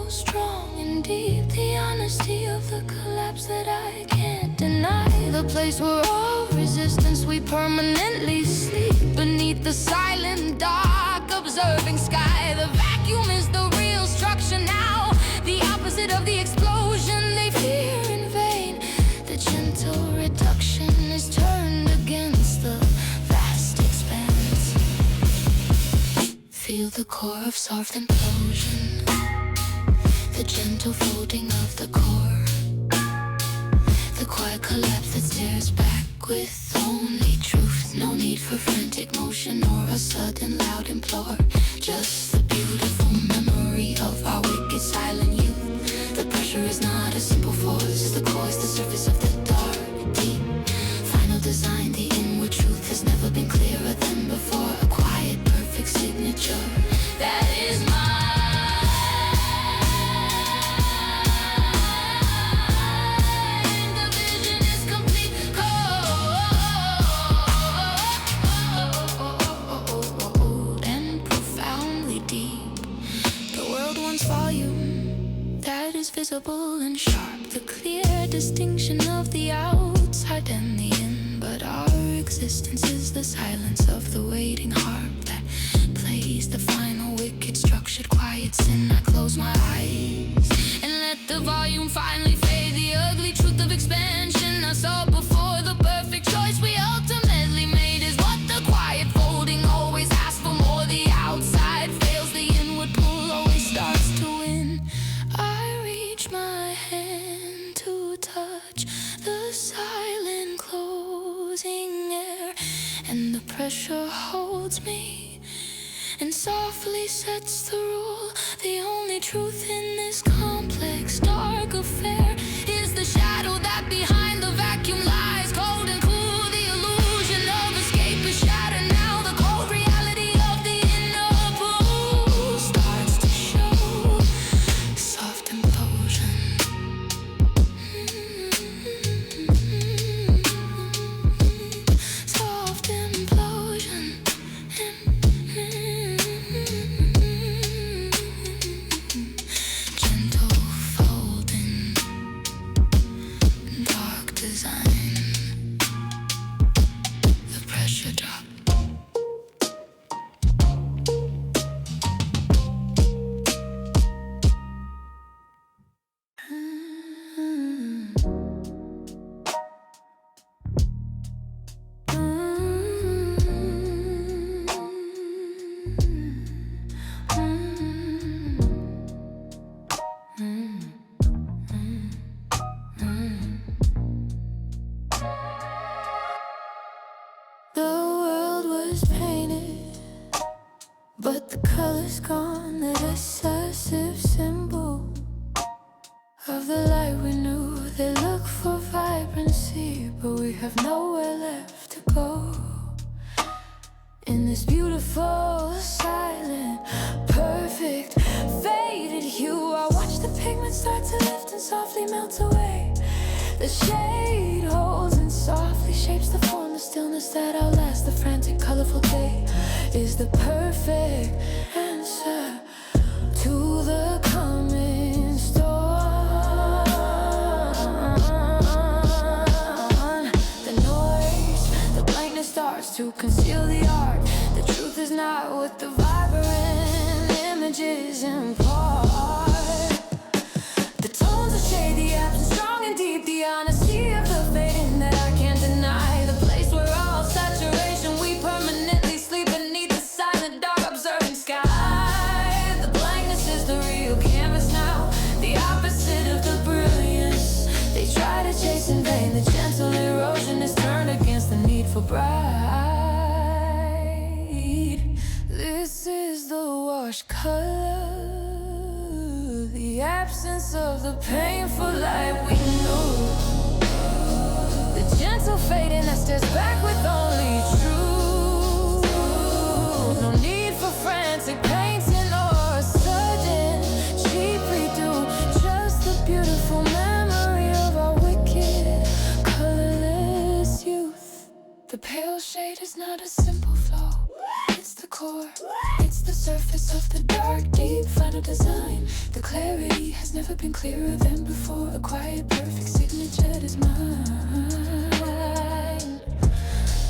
Strong and deep, the honesty of the collapse that I can't deny. The place where all resistance we permanently sleep beneath the silent, dark, observing sky. The vacuum is the real structure now, the opposite of the explosion they fear in vain. The gentle reduction is turned against the vast expanse. Feel the core of soft implosion, the gentle folding of the core, the quiet collapse that stares back with only truth. No need for frantic motion or a sudden loud implore, just the beautiful memory of our wicked silent youth. The pressure is not a simple force, the core is the surface of the dark, deep, final design. The inward truth has never been clearer than before. A quiet, perfect signature that is mine. Visible and sharp, the clear distinction of the outside and the in. But our existence is the silence of the waiting harp that plays the final wicked structured quiet sin. I close my eyes and let the volume finally fade. The ugly truth of expansion I saw before. The perfect choice we ultimately made is what the quiet folding always asks for more. The outside fails, the inward pull always starts to win. My hand to touch the silent closing air, and the pressure holds me and softly sets the rule. The only truth in this complex dark affair is the shadow that behind the vacuum lies, cold and cool. The illusion of escape is shattered now. The cold reality of the inner pool starts to show. Soft implosion, soft implosion, gentle folding, dark design, the pressure drop. The world was painted, but the color's gone. That obsessive symbol of the light we knew. They look for vibrancy, but we have nowhere left to go. In this beautiful, silent, perfect, faded hue, I watch the pigments start to lift and softly melt away. The shade holds and softly shapes the form. The stillness that outlasts the frantic, colorful day is the perfect answer to the coming storm. The noise, the blankness starts to conceal the art. The truth is not what the vibrant images impart. The tones are shady, absent, strong and deep. The honesty of the fading that I can't deny. The place where all saturation, we permanently sleep beneath the silent dark observing sky. The blankness is the real canvas now, the opposite of the brilliance they try to chase in vain. The gentle erosion is turned against the need for bright. This is the wash color, the absence of the painful light we know. The gentle fading that stares back with only truth. No need for frantic painting or a sudden cheap redo. Just the beautiful memory of our wicked, colorless youth. The pale shade is not a simple flow. It's the core, it's the surface of the dark, deep final design. The clarity has never been clearer than before. A quiet, perfect signature is mine.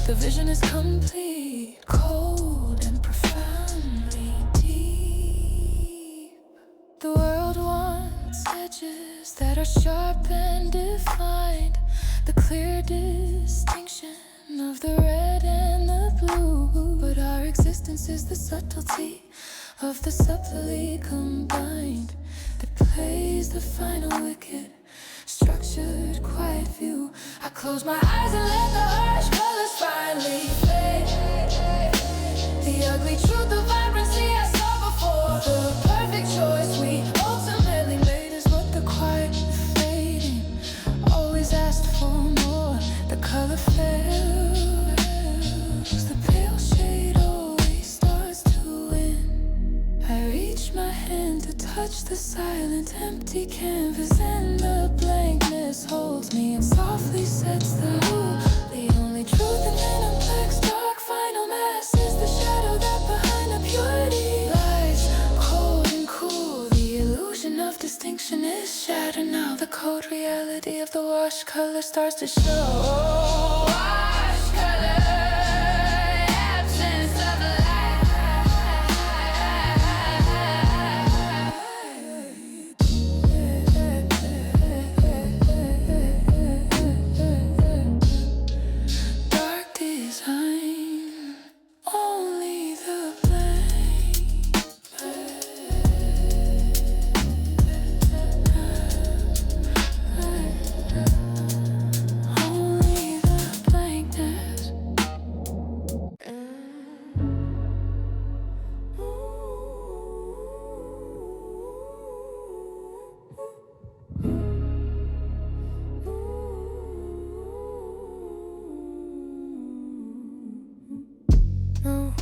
The vision is complete, cold and profoundly deep. The world wants edges that are sharp and defined. The clear distinction of the red and the blue. But our existence is the subtlety of the subtly combined that plays the final wicked, structured, quiet view. I close my eyes and let the harsh colors finally fade. The ugly truth, the vibrancy I saw before. The perfect choice we ultimately made is what the quiet fading always asked for more. The color fails, the pale shade always starts to win. I reach my hand to touch the silent, empty canvas, and the blankness holds me and softly sets the mood. The only truth in venom black's dark final mass is the shadow that behind the purity lies, cold and cool. The illusion of distinction is shattered now. The cold reality of the wash color starts to show. Wash color, absence of light. Dark design, only the blank. Only the blankness. No,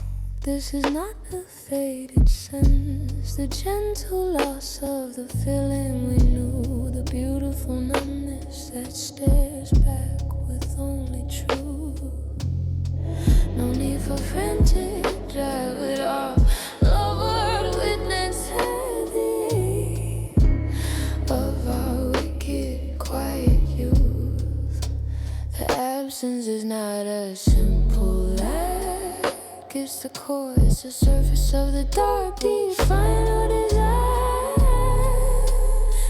this is not a faded sense. The gentle loss of the feeling we knew. The beautiful numbness that stares back with only truth. No need for frantic drive it off. Lord, witness heavy of our wicked, quiet youth. The absence is not a simple lack. It's the core, it's the surface of the dark, deep final design.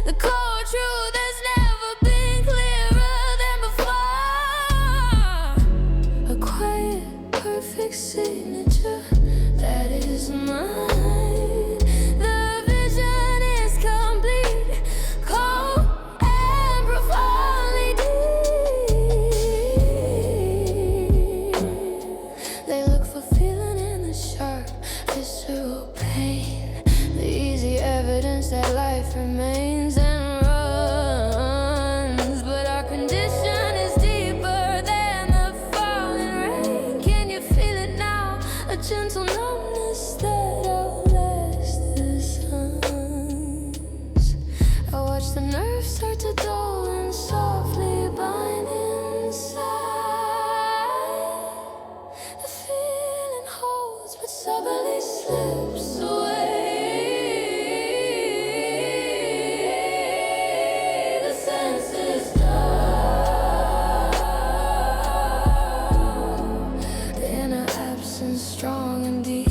The cold truth has never been clearer than before. A quiet, perfect signature that is mine. The vision is complete, cold and profoundly deep. They look for feeling in the sharp, visceral pain. The easy evidence that life remains and runs. But our condition is deeper than the falling rain. Can you feel it now? A gentle numbness that outlasts the suns. I watch the nerves start to dull and softly bind inside. The feeling holds but subtly slips away. The senses dull. The inner absence and strong and deep.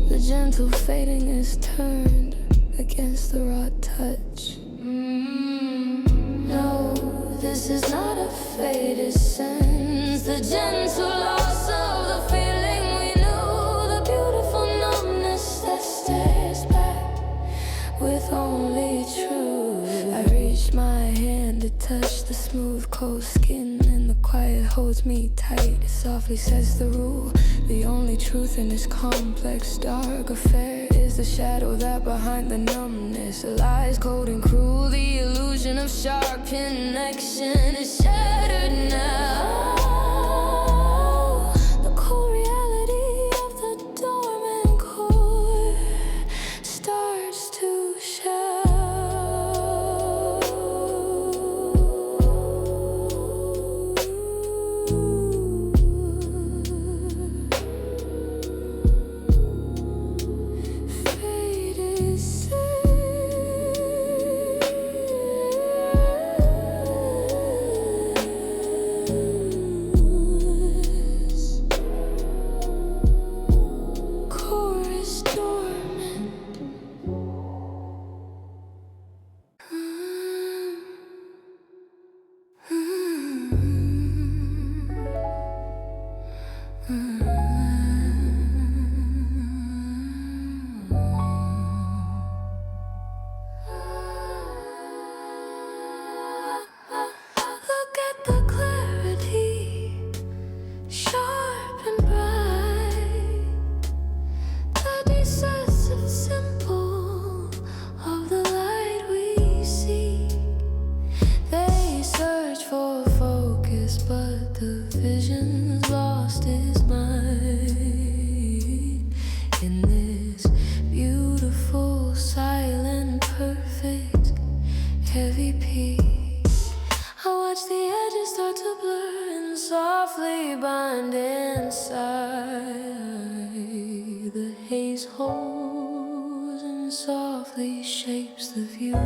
The gentle fading is turned against the raw touch. No, this is not a faded sense. The gentle loss of the feeling we knew. The beautiful numbness that stares back with only truth. I reach my hand to touch the smooth cold skin, and the quiet holds me tight. It softly sets the rule. The only truth in this complex dark affair is the shadow that behind the numbness lies cold and cruel. The illusion of sharp connection is shattered now. The cold reality of the dormant core starts to show. Softly bind inside. The haze holds and softly shapes the view.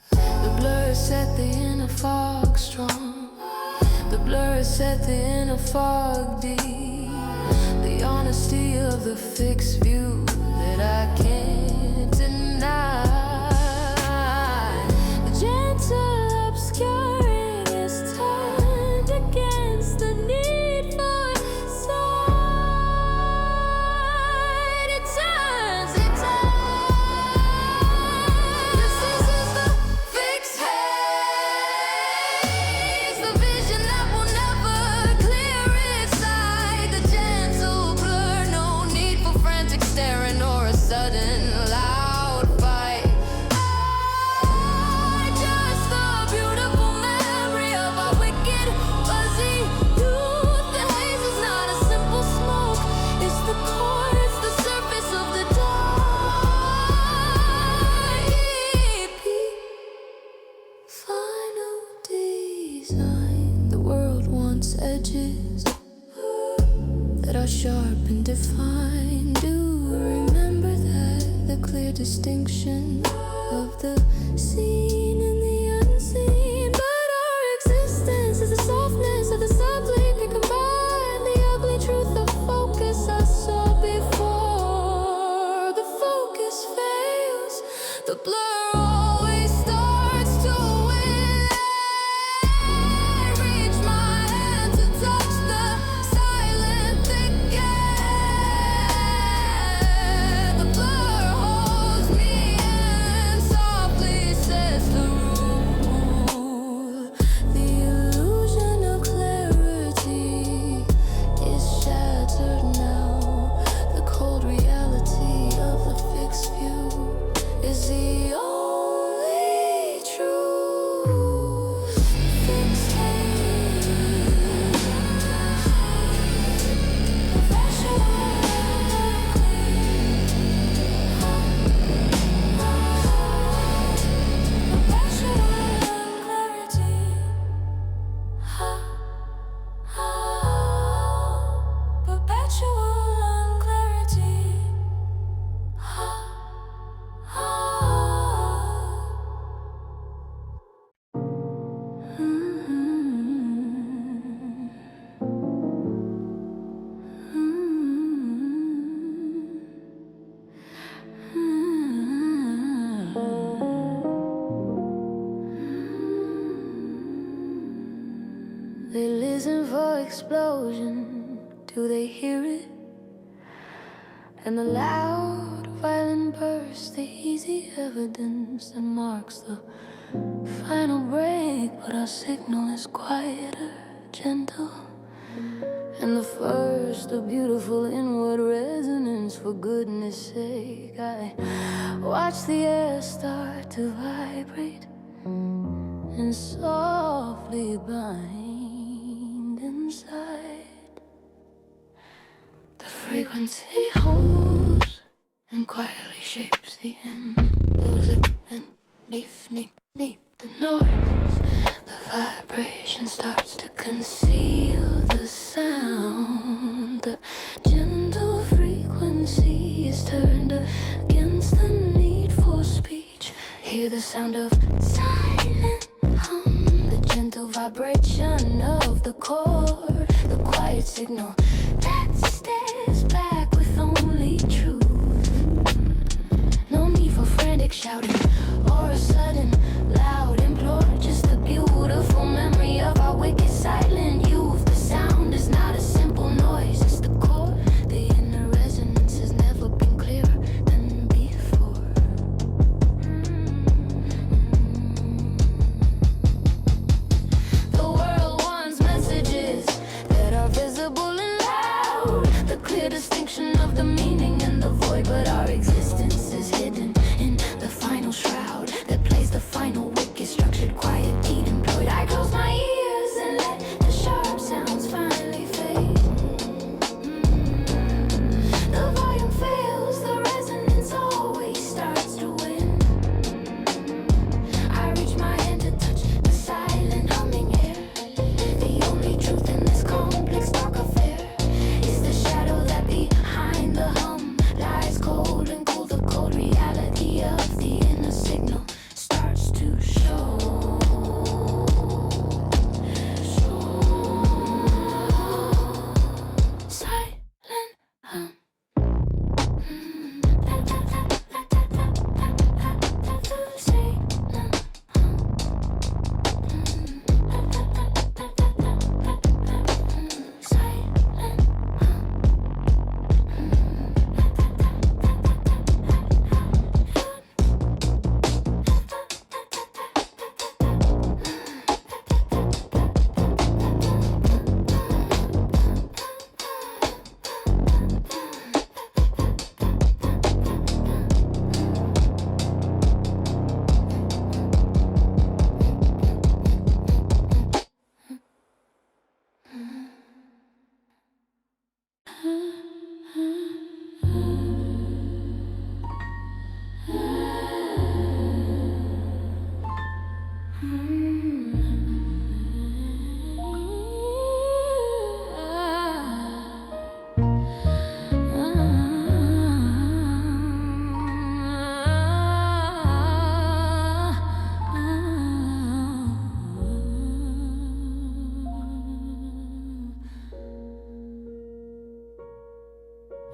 The blur set the inner fog strong. The blur set the inner fog deep. The honesty of the fixed view that I can't deny. The gentle obscuring is turned against the need for sight. It turns. This is the fixed haze, the vision that will never clear its sight. The gentle blur, no need for frantic staring or a sudden loud fight. Just the beautiful memory of our wicked, fuzzy youth. The haze is not a simple smoke. It's the core, it's the surface of the dark. Final design. The world wants edges that are sharp and defined. Do remember that, the clear distinction of the seen and the unseen. But our existence is the softness of the subtly combined. The ugly truth of focus I saw before. The focus fails. The blur always starts to win. Reach my hand to touch the silent thicket. The blur holds me and softly says the explosion, do they hear it? And the loud, violent burst, the easy evidence that marks the final break. But our signal is quieter, gentle. And the first, the beautiful inward resonance. For goodness sake, I watch the air start to vibrate and softly bind inside. The frequency holds and quietly shapes the implosion. And beneath the noise, the vibration starts to conceal the sound. The gentle frequency is turned against the need for speech. Hear the sound of silent hum, the gentle vibration of the chord, the quiet signal that stares back with only truth. No need for frantic shouting or a sudden loud implore, just the beautiful memory of our wicked silent youth. The sound is not a simple noise, it's the core. The inner resonance has never been clearer than before. The world wants messages that are visible and loud, the clear distinction of the meaning and the void. But our existence is hidden in the final shroud that plays the final wicked, structured, quiet beat employed. I close my ears and let the sharp sounds finally fade. The volume fails, the resonance always starts to win. I reach my hand to touch the silent humming air. The only truth in this complex dark affair is the shadow that behind the hum lies cold and cool. The cold reality of the inner signal starts to show. Silent hum.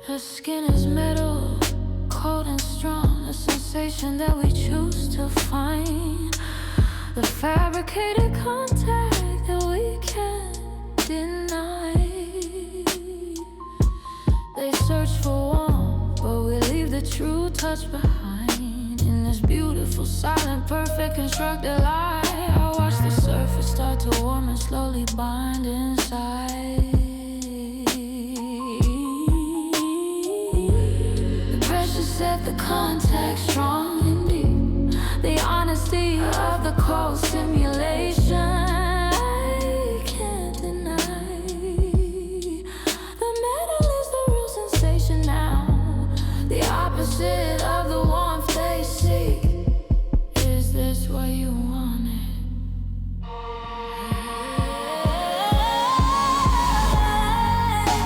Her skin is metal, cold and strong, a sensation that we choose to find. The fabricated contact that we can't deny. They search for warmth, but we leave the true touch behind. In this beautiful, silent, perfect, constructed lie, I watch the surface start to warm and slowly bind inside. Set the contact strong and deep. The honesty of the cold simulation I can't deny. The metal is the real sensation now, the opposite of the warmth they seek. Is this what you wanted?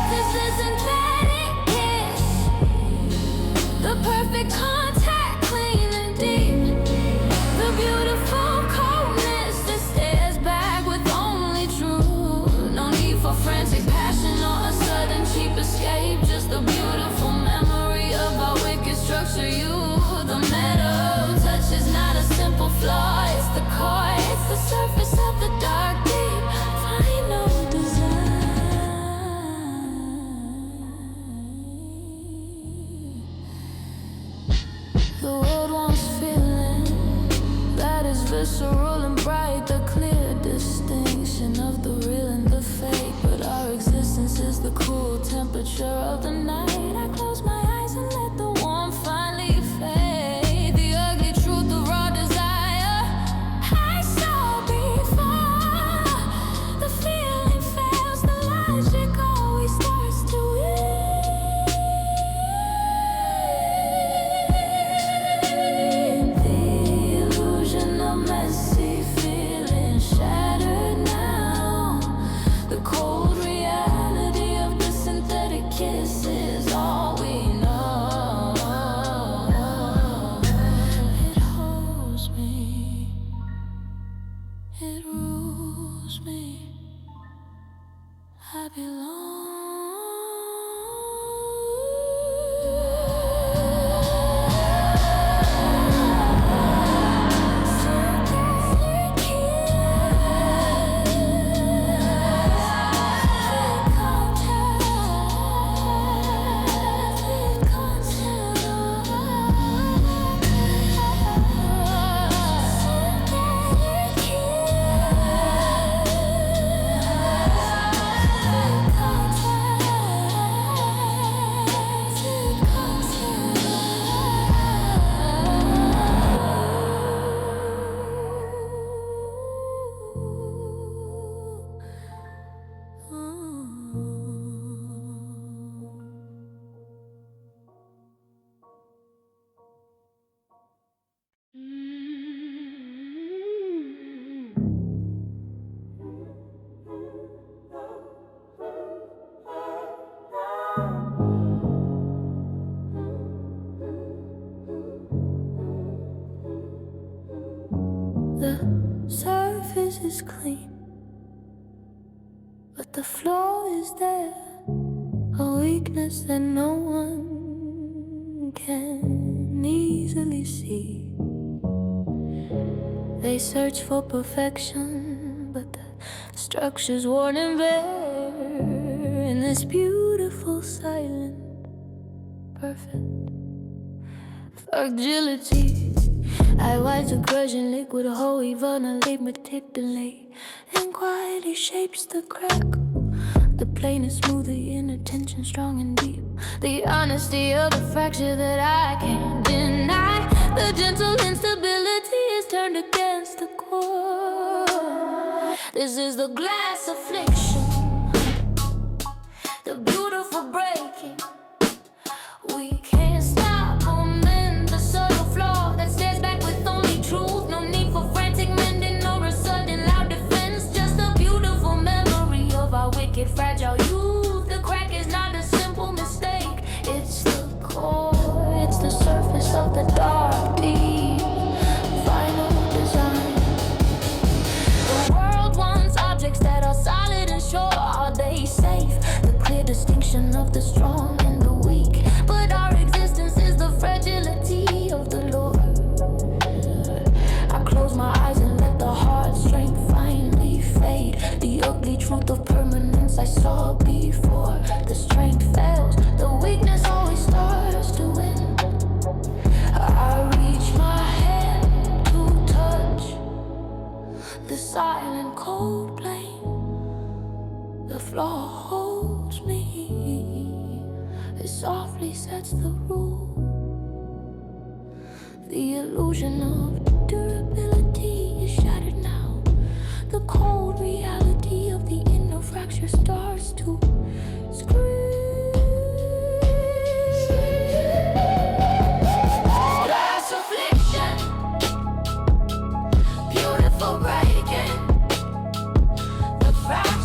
This is synthetic kiss, the perfect contact, clean and deep. The beautiful coldness that stares back are rolling bright, the clear distinction of the real and the fake. But our existence is the cool temperature of the night. I close my eyes and let the warmth finally fade. The ugly truth of raw desire I saw before. The feeling fails, the logic always starts to end. The illusion of messy feeling shattered now. The cold reality of the synthetic kiss is all we know. It holds me, it rules me. I belong. The surface is clean, but the flaw is there, a weakness that no one can easily see. They search for perfection, but the structure's worn and bare in this beautiful, silent, perfect fragility. I watch the crushing liquid whole evaluate, meticulate, and quietly shapes the crack. The plane is smooth, the inner tension strong and deep. The honesty of the fracture that I can't deny. The gentle instability is turned against the core. This is the glass affliction, the beautiful breaking. We can't stop on the subtle flaw that stares back with only truth. No need for frantic mending or a sudden loud defense. Just a beautiful memory of our wicked, fragile youth. The crack is not a simple mistake. It's the core, it's the surface of the dark, deep, final design. The world wants objects that are solid and sure. Are they safe? The clear distinction of the strong and the weak. But our existence is the fragility of the Lord. I close my eyes and let the hard strength finally fade. The ugly truth of permanence I saw before. The strength fails, the weakness always starts to win. I reach my hand to touch the silent cold plane. The floor holds me. It softly sets the rule. The illusion of durability is shattered now. The cold reality of the inner fracture starts to scream. Glass affliction, beautiful breaking. The fracture.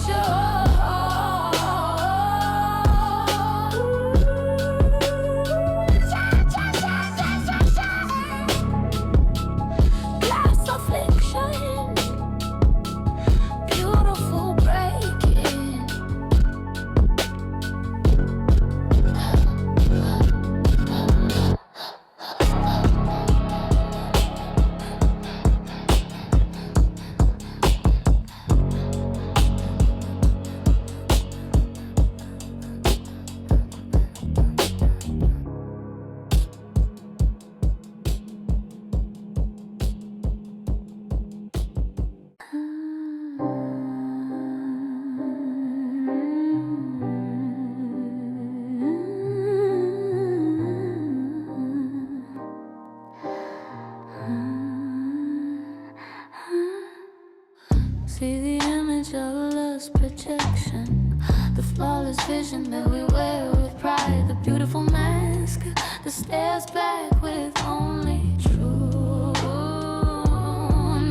flawless vision that we wear with pride. The beautiful mask that stares back with only truth.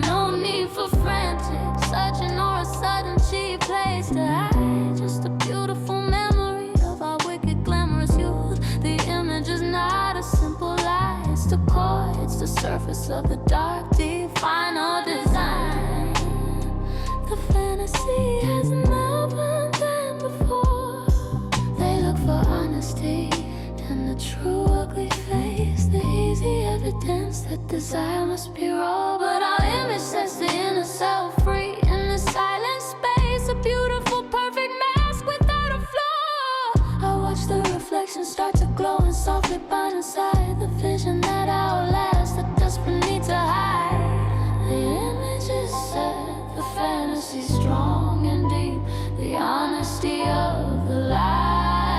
No need for frantic searching or a sudden cheap place to hide. Just a beautiful memory of our wicked, glamorous youth. The image is not a simple lie. It's the core, it's the surface of the dark, deep, final design. The fantasy hasn't opened them before. They look for honesty in the true ugly face, the easy evidence that desire must be raw. But our image sets the inner self free in the silent space. A beautiful, perfect mask without a flaw. I watch the reflection start to glow and softly bind inside the vision that outlasts the desperate need to hide. The image is set, the fantasy strong and deep, the honesty of the lie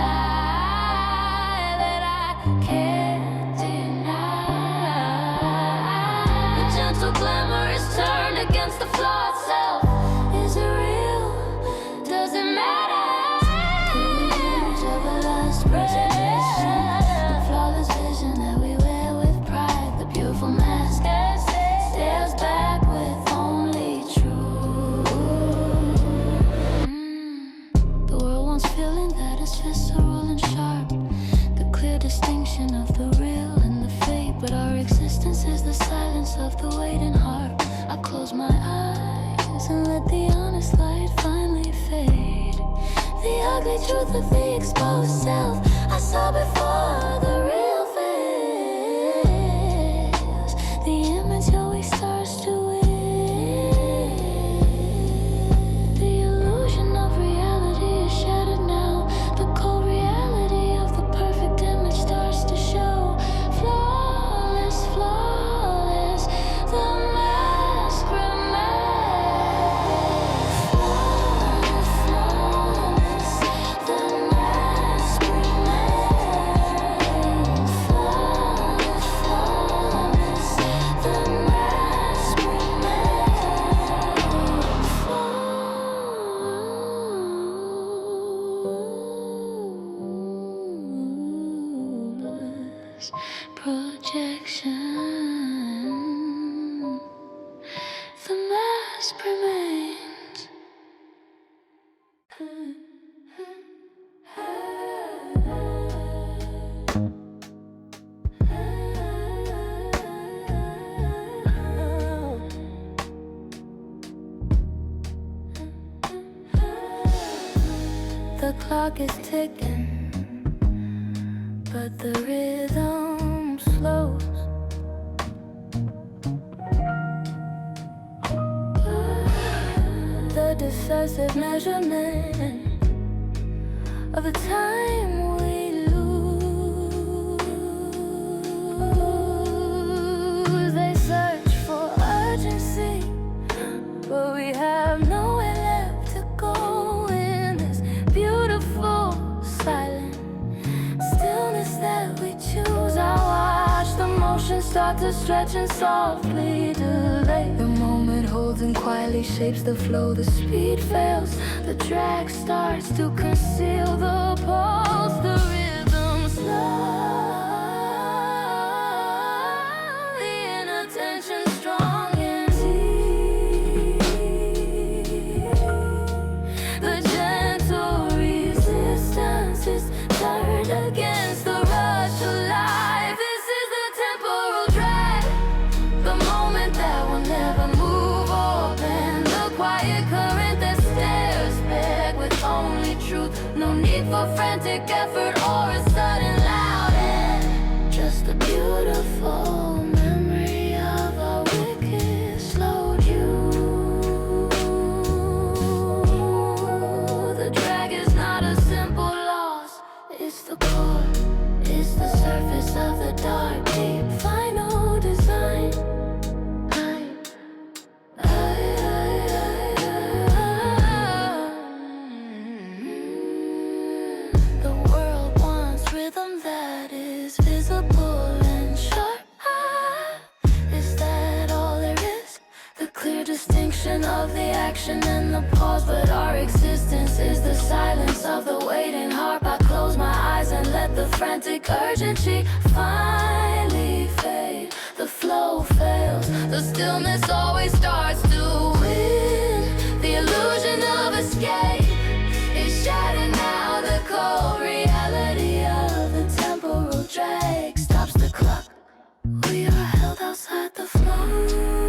that I can't deny. The gentle glamour is turned against the flaw itself. Is it real? Does it matter? The image of a lost preservation, the flawless vision that we wear with pride. The beautiful mask stares back with only truth. The world wants feeling that is visceral and sharp, the clear distinction of the real and the fake. But our existence is the silence of the waiting heart. I close my eyes and let the honest light finally fade. The ugly truth of the exposed self I saw before the real face. The image always starts to win. The illusion of reality is shattered now. The cold reality of the perfect image starts to show. Flawless, flawless, the mask remains. Flawless, flawless, the mask remains. Flawless, flawless, the mask remains. Flawless projection. The mask remains. The clock is ticking, but the rhythm slows. The decisive measurement of the time we lose. They search for urgency, but we have nowhere left to go in this beautiful silent stillness that we choose. I watch the motion start to stretch and softly delay. The moment holds and quietly shapes the flow. The speed fails, the drag starts to conceal the pulse. The rhythm slow, the inattention strong and deep. The gentle resistance is turned against the rush of life. This is the temporal drag, the moment that will never move or bend. The quiet current that stares back with only truth. No need for frantic effort or a sudden loud end. Just a beautiful memory of a wicked slowed you. The drag is not a simple loss. It's the core, it's the surface of the dark, deep, final design. The world wants rhythm that is visible and sharp. Is that all there is? The clear distinction of the action and the pause. But our existence is the silence of the frantic urgency finally fade. The flow fails, the stillness always starts to win. The illusion of escape is shattered now. The cold reality of the temporal drag stops the clock. We are held outside the flow.